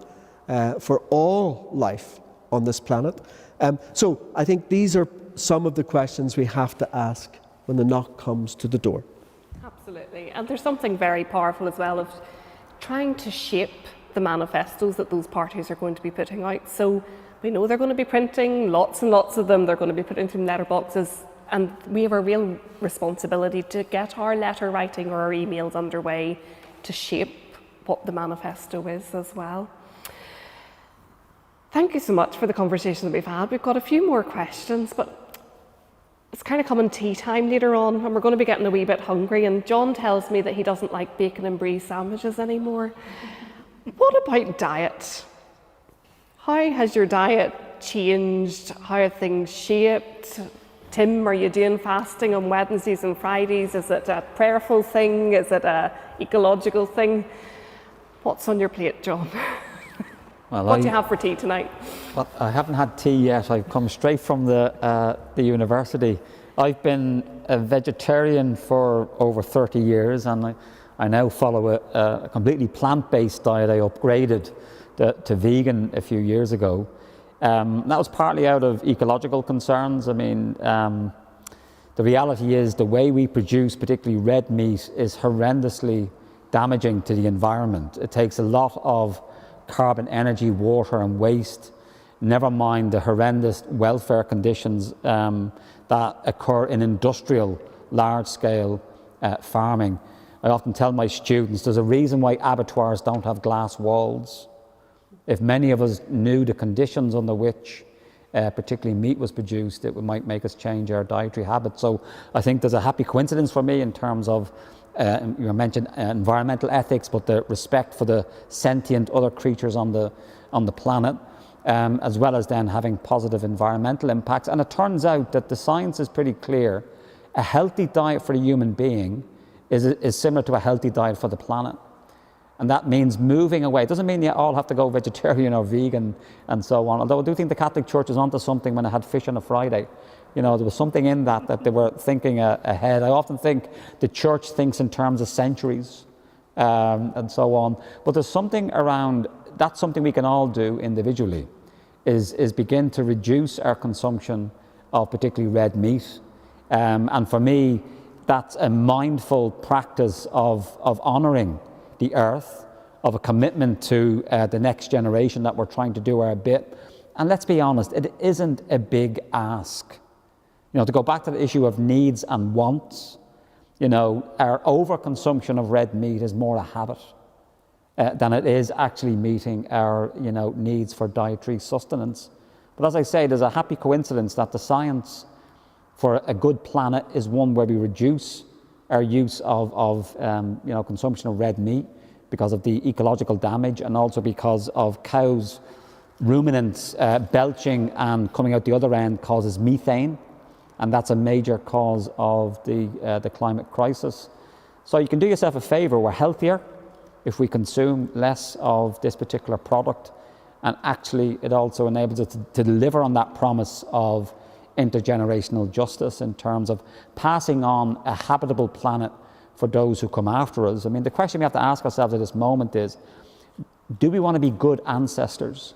for all life on this planet. So I think these are some of the questions we have to ask when the knock comes to the door. Absolutely, and there's something very powerful as well of trying to shape the manifestos that those parties are going to be putting out. So we know they're going to be printing lots and lots of them, they're going to be put into letterboxes, and we have a real responsibility to get our letter writing or our emails underway to shape what the manifesto is as well. Thank you so much for the conversation that we've had. We've got a few more questions, but it's kind of coming tea time later on, and we're going to be getting a wee bit hungry, and John tells me that he doesn't like bacon and brie sandwiches anymore. What about diet? How has your diet changed? How are things shaped? Tim, are you doing fasting on Wednesdays and Fridays? Is it a prayerful thing? Is it a ecological thing? What's on your plate, John? Well, what do you have for tea tonight? Well, I haven't had tea yet. I've come straight from the university. I've been a vegetarian for over 30 years, and I now follow a completely plant-based diet. I upgraded to vegan a few years ago. That was partly out of ecological concerns. I mean, the reality is the way we produce particularly red meat is horrendously damaging to the environment. It takes a lot of carbon, energy, water and waste, never mind the horrendous welfare conditions that occur in industrial, large-scale farming. I often tell my students there's a reason why abattoirs don't have glass walls. If many of us knew the conditions under which particularly meat was produced, it might make us change our dietary habits. So I think there's a happy coincidence for me in terms of you mentioned environmental ethics, but the respect for the sentient other creatures on the planet, as well as then having positive environmental impacts. And it turns out that the science is pretty clear. A healthy diet for a human being is similar to a healthy diet for the planet. And that means moving away. It doesn't mean you all have to go vegetarian or vegan and so on. Although I do think the Catholic Church is onto something when it had fish on a Friday. You know, there was something in that they were thinking ahead. I often think the Church thinks in terms of centuries and so on. But there's something around, that's something we can all do individually, is begin to reduce our consumption of particularly red meat. And for me, that's a mindful practice of honouring the earth, of a commitment to the next generation that we're trying to do our bit. And let's be honest, it isn't a big ask. You know, to go back to the issue of needs and wants, you know, our overconsumption of red meat is more a habit than it is actually meeting our, you know, needs for dietary sustenance. But as I say, there's a happy coincidence that the science for a good planet is one where we reduce our use of you know, consumption of red meat because of the ecological damage, and also because of cows, ruminants belching and coming out the other end causes methane, and that's a major cause of the climate crisis. So you can do yourself a favour. We're healthier if we consume less of this particular product, and actually it also enables us to deliver on that promise of intergenerational justice in terms of passing on a habitable planet for those who come after us. I mean, the question we have to ask ourselves at this moment is, do we want to be good ancestors?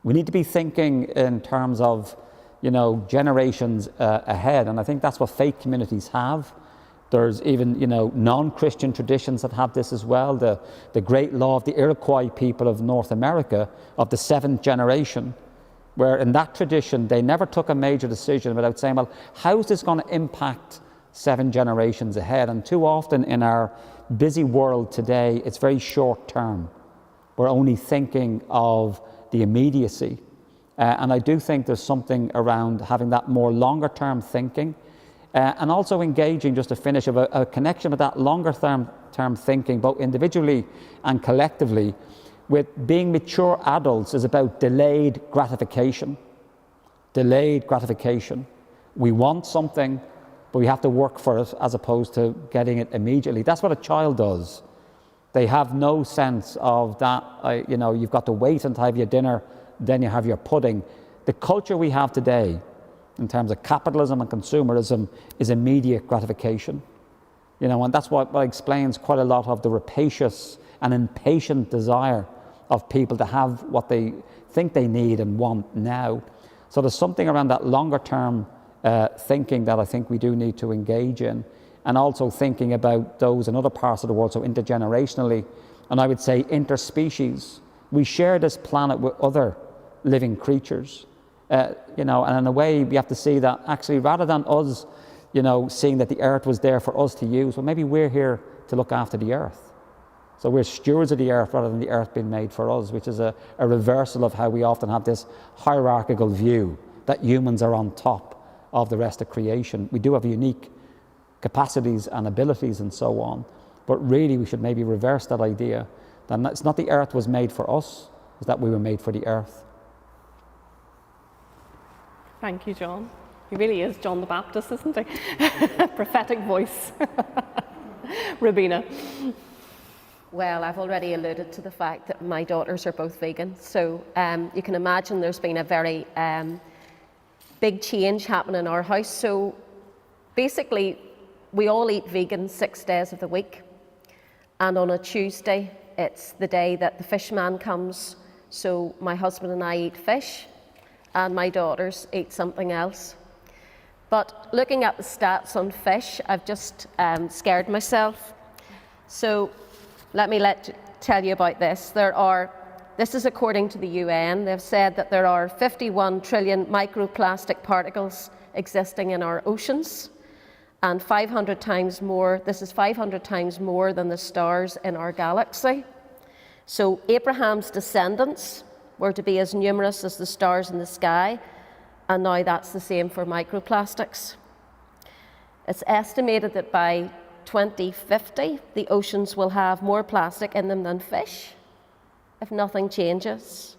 We need to be thinking in terms of, you know, generations ahead, and I think that's what faith communities have. There's even, you know, non-Christian traditions that have this as well. The great law of the Iroquois people of North America of the seventh generation, where in that tradition they never took a major decision without saying, well, how is this going to impact 7 generations ahead? And too often in our busy world today, it's very short term. We're only thinking of the immediacy. And I do think there's something around having that more longer term thinking, and also engaging, just to finish, of a connection with that longer term thinking, both individually and collectively, with being mature adults is about delayed gratification. Delayed gratification. We want something, but we have to work for it as opposed to getting it immediately. That's what a child does. They have no sense of that, you know, you've got to wait until you have your dinner, then you have your pudding. The culture we have today, in terms of capitalism and consumerism, is immediate gratification. You know, and that's what explains quite a lot of the rapacious and impatient desire of people to have what they think they need and want now. So there's something around that longer term thinking that I think we do need to engage in, and also thinking about those in other parts of the world, so intergenerationally, and I would say interspecies. We share this planet with other living creatures, you know, and in a way we have to see that actually, rather than us, you know, seeing that the earth was there for us to use, well, maybe we're here to look after the earth. So we're stewards of the earth rather than the earth being made for us, which is a reversal of how we often have this hierarchical view that humans are on top of the rest of creation. We do have unique capacities and abilities and so on, but really we should maybe reverse that idea, that it's not the earth was made for us, it's that we were made for the earth. Thank you, John. He really is John the Baptist, isn't he? Prophetic voice. Rabina. Well, I've already alluded to the fact that my daughters are both vegan, so you can imagine there's been a very big change happening in our house. So basically, we all eat vegan 6 days of the week, and on a Tuesday, it's the day that the fish man comes. So my husband and I eat fish, and my daughters eat something else. But looking at the stats on fish, I've just scared myself. So let me tell you about this. This is according to the UN. They've said that there are 51 trillion microplastic particles existing in our oceans, and 500 times more. This is 500 times more than the stars in our galaxy. So Abraham's descendants were to be as numerous as the stars in the sky, and now that's the same for microplastics. It's estimated that by 2050, the oceans will have more plastic in them than fish, if nothing changes.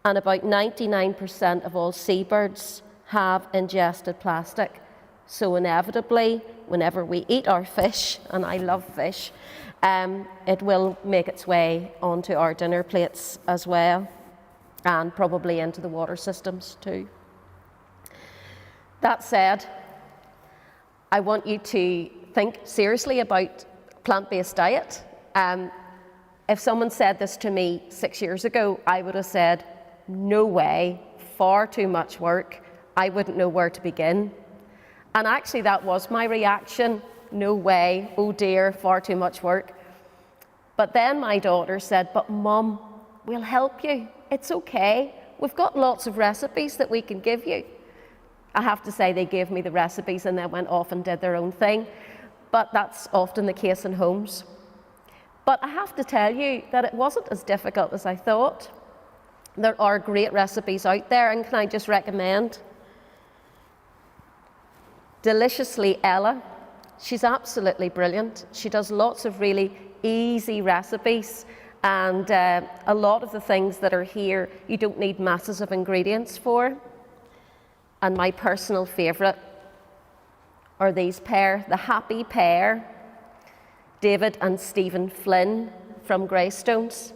And about 99% of all seabirds have ingested plastic. So inevitably, whenever we eat our fish, and I love fish, it will make its way onto our dinner plates as well, and probably into the water systems too. That said, I want you to think seriously about plant-based diet. If someone said this to me 6 years ago, I would have said, no way, far too much work, I wouldn't know where to begin. And actually that was my reaction. No way, oh dear, far too much work. But then my daughter said, but Mum, we'll help you. It's okay. We've got lots of recipes that we can give you. I have to say they gave me the recipes and then went off and did their own thing. But that's often the case in homes. But I have to tell you that it wasn't as difficult as I thought. There are great recipes out there, and can I just recommend Deliciously Ella. She's absolutely brilliant. She does lots of really easy recipes, and a lot of the things that are here you don't need masses of ingredients for. And my personal favourite are these pair, the happy pair, David and Stephen Flynn from Greystones.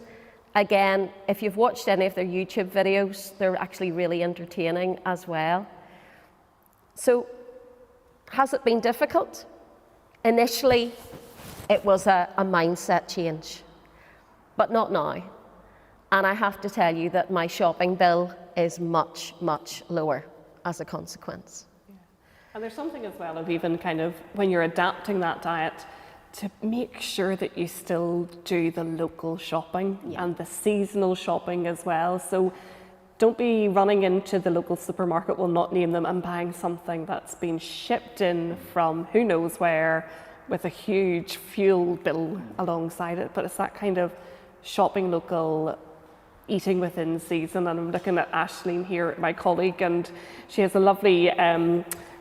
Again, if you've watched any of their YouTube videos, they're actually really entertaining as well. So, has it been difficult? Initially, it was a mindset change, but not now. And I have to tell you that my shopping bill is much, much lower as a consequence. Yeah. And there's something as well of even kind of when you're adapting that diet to make sure that you still do the local shopping and the seasonal shopping as well. So don't be running into the local supermarket, we'll not name them, and buying something that's been shipped in from who knows where with a huge fuel bill alongside it. But it's that kind of shopping local, eating within season. And I'm looking at Aisling here, my colleague, and she has a lovely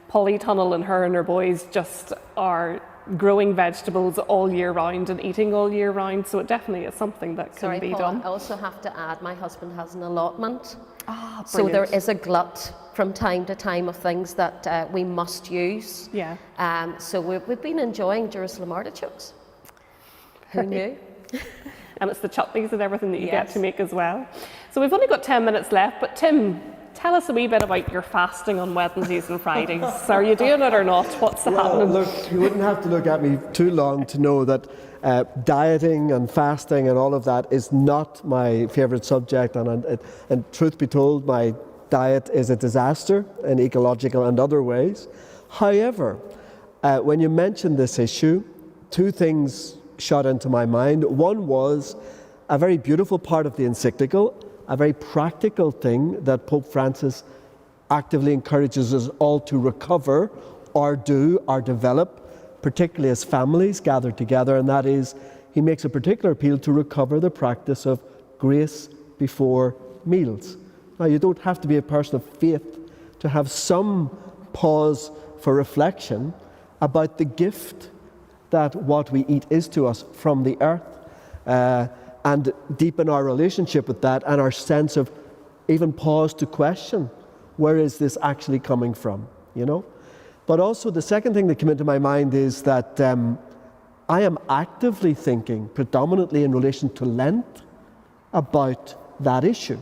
polytunnel, and her and her boys just are growing vegetables all year round and eating all year round. So it definitely is something that can be done. I also have to add, my husband has an allotment. So there is a glut from time to time of things that we must use. Yeah. So we've been enjoying Jerusalem artichokes. Who knew? And it's the chutneys and everything that you get to make as well. So we've only got 10 minutes left, but Tim, tell us a wee bit about your fasting on Wednesdays and Fridays. Are you doing it or not? What's happening? Look, you wouldn't have to look at me too long to know that dieting and fasting and all of that is not my favourite subject. And truth be told, my diet is a disaster in ecological and other ways. However, when you mentioned this issue, two things shot into my mind. One was a very beautiful part of the encyclical, a very practical thing that Pope Francis actively encourages us all to recover or do or develop, particularly as families gather together, and that is, he makes a particular appeal to recover the practice of grace before meals. Now, you don't have to be a person of faith to have some pause for reflection about the gift that what we eat is to us from the earth, and deepen our relationship with that and our sense of even pause to question, where is this actually coming from, you know? But also the second thing that came into my mind is that I am actively thinking, predominantly in relation to Lent, about that issue,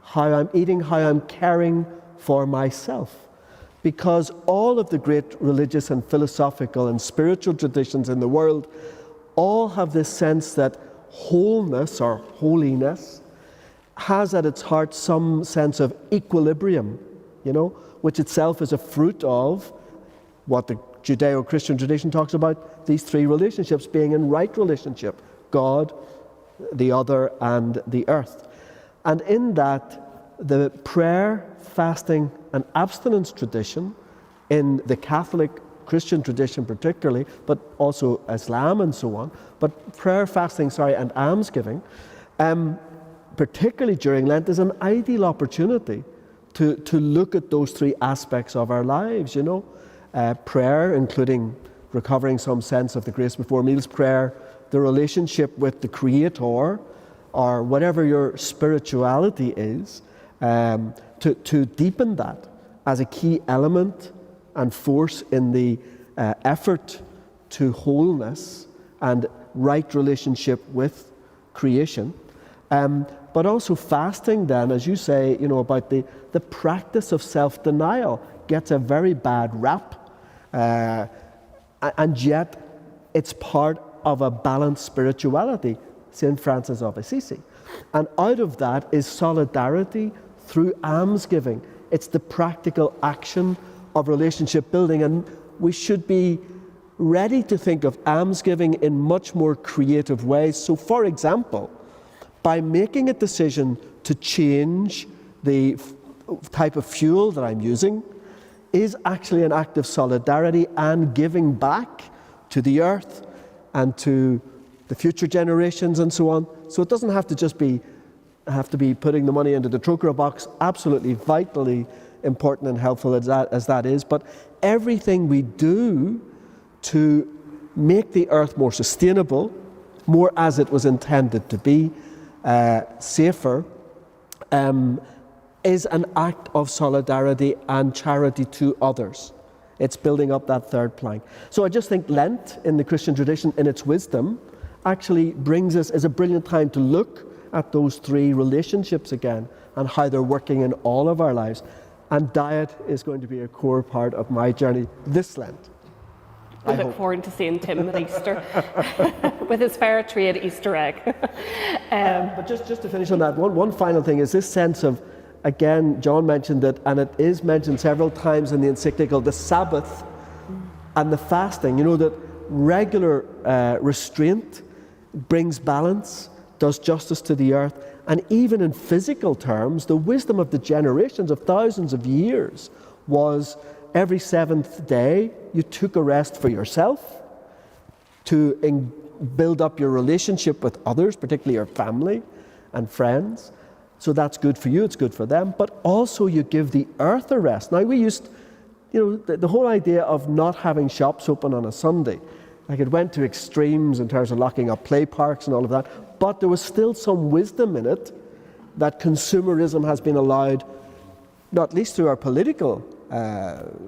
how I'm eating, how I'm caring for myself. Because all of the great religious and philosophical and spiritual traditions in the world all have this sense that wholeness or holiness has at its heart some sense of equilibrium, you know, which itself is a fruit of what the Judeo-Christian tradition talks about, these three relationships being in right relationship, God, the other, and the earth. And in that, the prayer, fasting, and abstinence tradition, in the Catholic Christian tradition particularly, but also Islam and so on, but prayer, fasting, and almsgiving, particularly during Lent, is an ideal opportunity to look at those three aspects of our lives, you know. Prayer, including recovering some sense of the grace before meals, prayer, the relationship with the Creator, or whatever your spirituality is, to deepen that as a key element and force in the effort to wholeness and right relationship with creation. But also fasting then, as you say, you know, about the practice of self-denial gets a very bad rap. And yet it's part of a balanced spirituality, St. Francis of Assisi. And out of that is solidarity through almsgiving. It's the practical action of relationship building, and we should be ready to think of almsgiving in much more creative ways. So, for example, by making a decision to change the type of fuel that I'm using is actually an act of solidarity and giving back to the earth and to the future generations and so on. So it doesn't have to just be putting the money into the trocar box, absolutely vitally important and helpful as that is, but everything we do to make the earth more sustainable, more as it was intended to be, safer, is an act of solidarity and charity to others. It's building up that third plank. So I just think Lent, in the Christian tradition, in its wisdom, actually is a brilliant time to look at those three relationships again and how they're working in all of our lives. And diet is going to be a core part of my journey this Lent. I look forward to seeing Tim at Easter with his fair trade Easter egg. But just to finish on that, one final thing is this sense of, again, John mentioned it, and it is mentioned several times in the encyclical, the Sabbath and the fasting. You know, that regular restraint brings balance, does justice to the earth, and even in physical terms, the wisdom of the generations of thousands of years was every seventh day you took a rest for yourself to build up your relationship with others, particularly your family and friends. So that's good for you, it's good for them, but also you give the earth a rest. Now, we used, the whole idea of not having shops open on a Sunday, like it went to extremes in terms of locking up play parks and all of that, but there was still some wisdom in it that consumerism has been allowed, not least through our political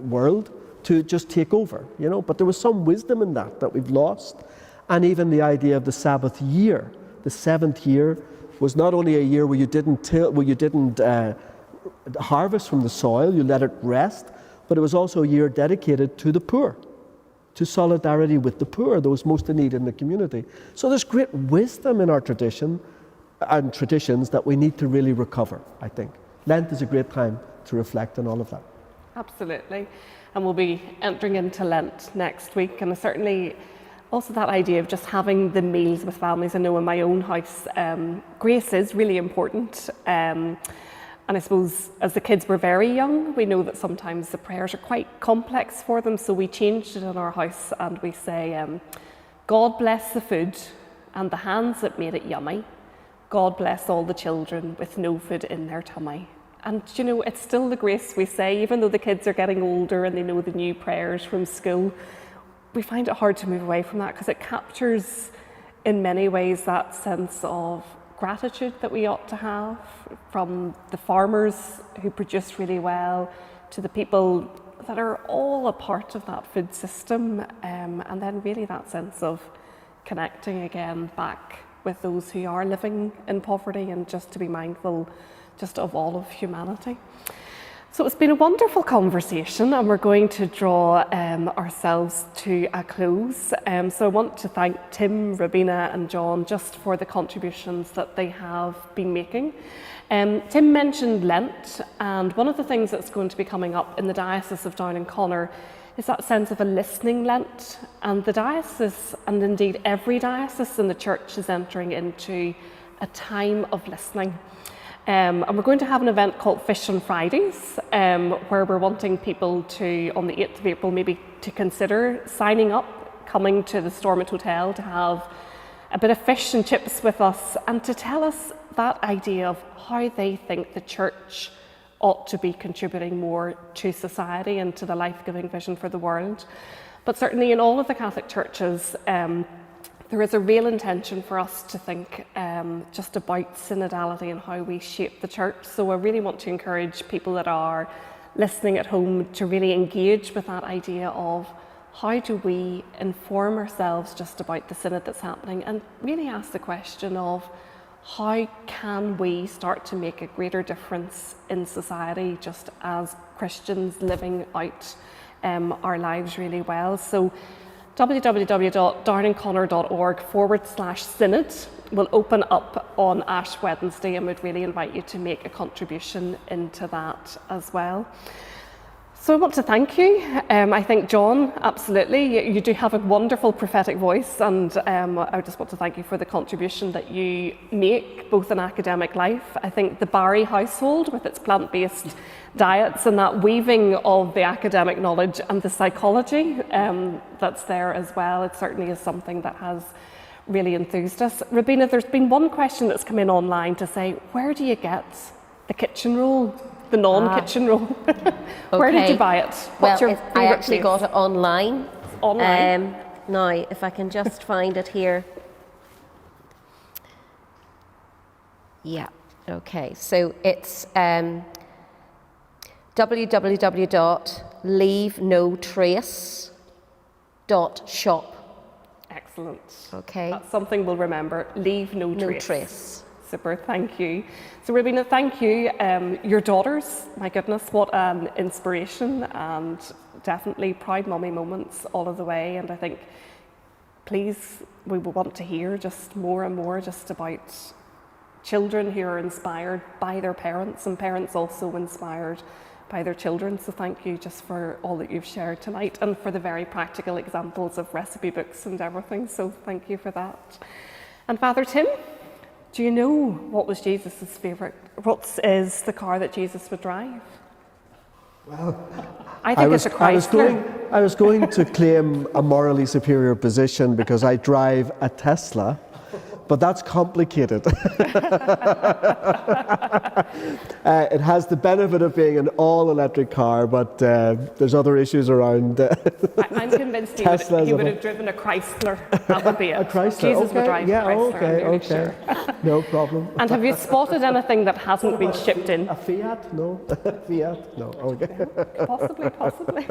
world, to just take over, but there was some wisdom in that we've lost. And even the idea of the Sabbath year, the seventh year, was not only a year where you didn't harvest from the soil, you let it rest, but it was also a year dedicated to the poor, to solidarity with the poor, those most in need in the community. So there's great wisdom in our tradition and traditions that we need to really recover, I think. Lent is a great time to reflect on all of that. Absolutely. And we'll be entering into Lent next week, and certainly also that idea of just having the meals with families. I know in my own house, grace is really important. And I suppose as the kids were very young, we know that sometimes the prayers are quite complex for them. So we changed it in our house and we say, God bless the food and the hands that made it yummy. God bless all the children with no food in their tummy. And it's still the grace we say, even though the kids are getting older and they know the new prayers from school. We find it hard to move away from that because it captures in many ways that sense of gratitude that we ought to have, from the farmers who produce really well to the people that are all a part of that food system, and then really that sense of connecting again back with those who are living in poverty, and just to be mindful just of all of humanity. So it's been a wonderful conversation, and we're going to draw ourselves to a close. So I want to thank Tim, Robina and John just for the contributions that they have been making. Tim mentioned Lent, and one of the things that's going to be coming up in the Diocese of Down and Connor is that sense of a listening Lent. And the diocese, and indeed every diocese in the church, is entering into a time of listening. And we're going to have an event called Fish on Fridays, where we're wanting people to, on the 8th of April, maybe to consider signing up, coming to the Stormont Hotel to have a bit of fish and chips with us, and to tell us that idea of how they think the church ought to be contributing more to society and to the life-giving vision for the world. But certainly in all of the Catholic churches, there is a real intention for us to think just about synodality and how we shape the church. So I really want to encourage people that are listening at home to really engage with that idea of how do we inform ourselves just about the synod that's happening, and really ask the question of how can we start to make a greater difference in society just as Christians living out our lives really well. So www.downandconnor.org/synod will open up on Ash Wednesday, and would really invite you to make a contribution into that as well. So I want to thank you. I think, John, absolutely, you do have a wonderful prophetic voice, and I just want to thank you for the contribution that you make, both in academic life. I think the Barry household, with its plant-based diets and that weaving of the academic knowledge and the psychology that's there as well, it certainly is something that has really enthused us. Rabina, there's been one question that's come in online to say, where do you get the kitchen roll? The non-kitchen roll. Where did you buy it? What's your I actually place? got it online. Online? Now, if I can just find it here. Yeah, okay. So it's www.leavenotrace.shop. Excellent. Okay. That's something we'll remember. Leave no trace. No trace. Super, thank you. So Rabina, thank you. Your daughters, my goodness, what an inspiration, and definitely proud mummy moments all of the way. And I think, please, we will want to hear just more and more just about children who are inspired by their parents, and parents also inspired by their children. So thank you just for all that you've shared tonight, and for the very practical examples of recipe books and everything. So thank you for that. And Father Tim, do you know what was Jesus's favourite? What is the car that Jesus would drive? Well, I think it's a Chrysler. I was going to claim a morally superior position because I drive a Tesla, but that's complicated. It has the benefit of being an all-electric car, but there's other issues around. I'm convinced he would have driven a Chrysler. That would be it. A Chrysler, Jesus okay. would drive a Chrysler, I'm really sure. No problem. And have you spotted anything that hasn't been shipped in? A Fiat? No. Fiat? No. Okay. Possibly.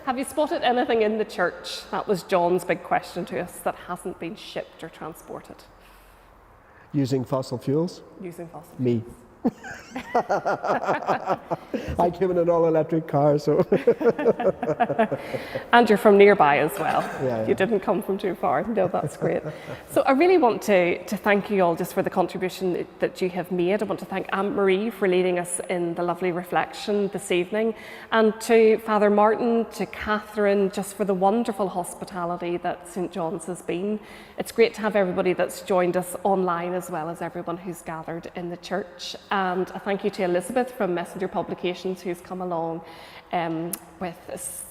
Have you spotted anything in the church? That was John's big question to us, that hasn't been shipped or transported. Using fossil fuels? Using fossil fuels. Me. I came in an all-electric car, so. And you're from nearby as well. Yeah. You didn't come from too far. No, that's great. So I really want to thank you all just for the contribution that you have made. I want to thank Aunt Marie for leading us in the lovely reflection this evening, and to Father Martin, to Catherine, just for the wonderful hospitality that St. John's has been. It's great to have everybody that's joined us online, as well as everyone who's gathered in the church. And a thank you to Elizabeth from Messenger Publications, who's come along with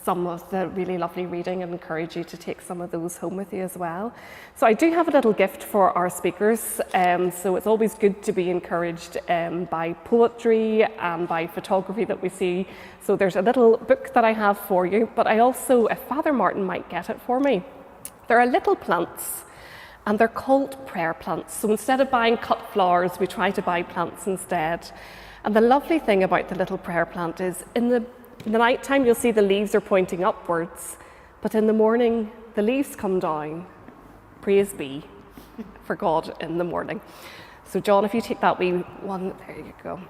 some of the really lovely reading, and encourage you to take some of those home with you as well. So I do have a little gift for our speakers. So it's always good to be encouraged by poetry and by photography that we see. So there's a little book that I have for you, but I also, if Father Martin might get it for me, there are little plants, and they're called prayer plants. So instead of buying cut flowers, we try to buy plants instead. And the lovely thing about the little prayer plant is in the night time, you'll see the leaves are pointing upwards, but in the morning, the leaves come down. Praise be for God in the morning. So John, if you take that wee one, there you go.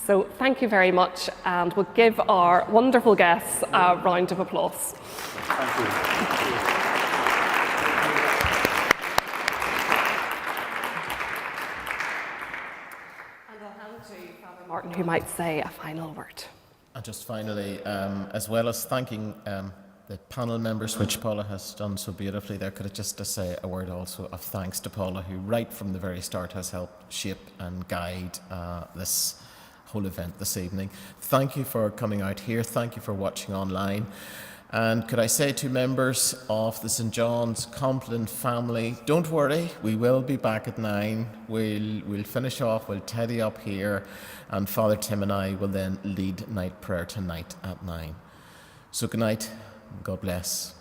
So thank you very much, and we'll give our wonderful guests a round of applause. Thank you. Martin, who might say a final word. And just finally, as well as thanking the panel members, which Paula has done so beautifully there, could I just say a word also of thanks to Paula, who right from the very start has helped shape and guide this whole event this evening. Thank you for coming out here. Thank you for watching online. And could I say to members of the St. John's Compline family, don't worry, we will be back at 9. We'll finish off, we'll tidy up here, and Father Tim and I will then lead night prayer tonight at 9. So good night, God bless.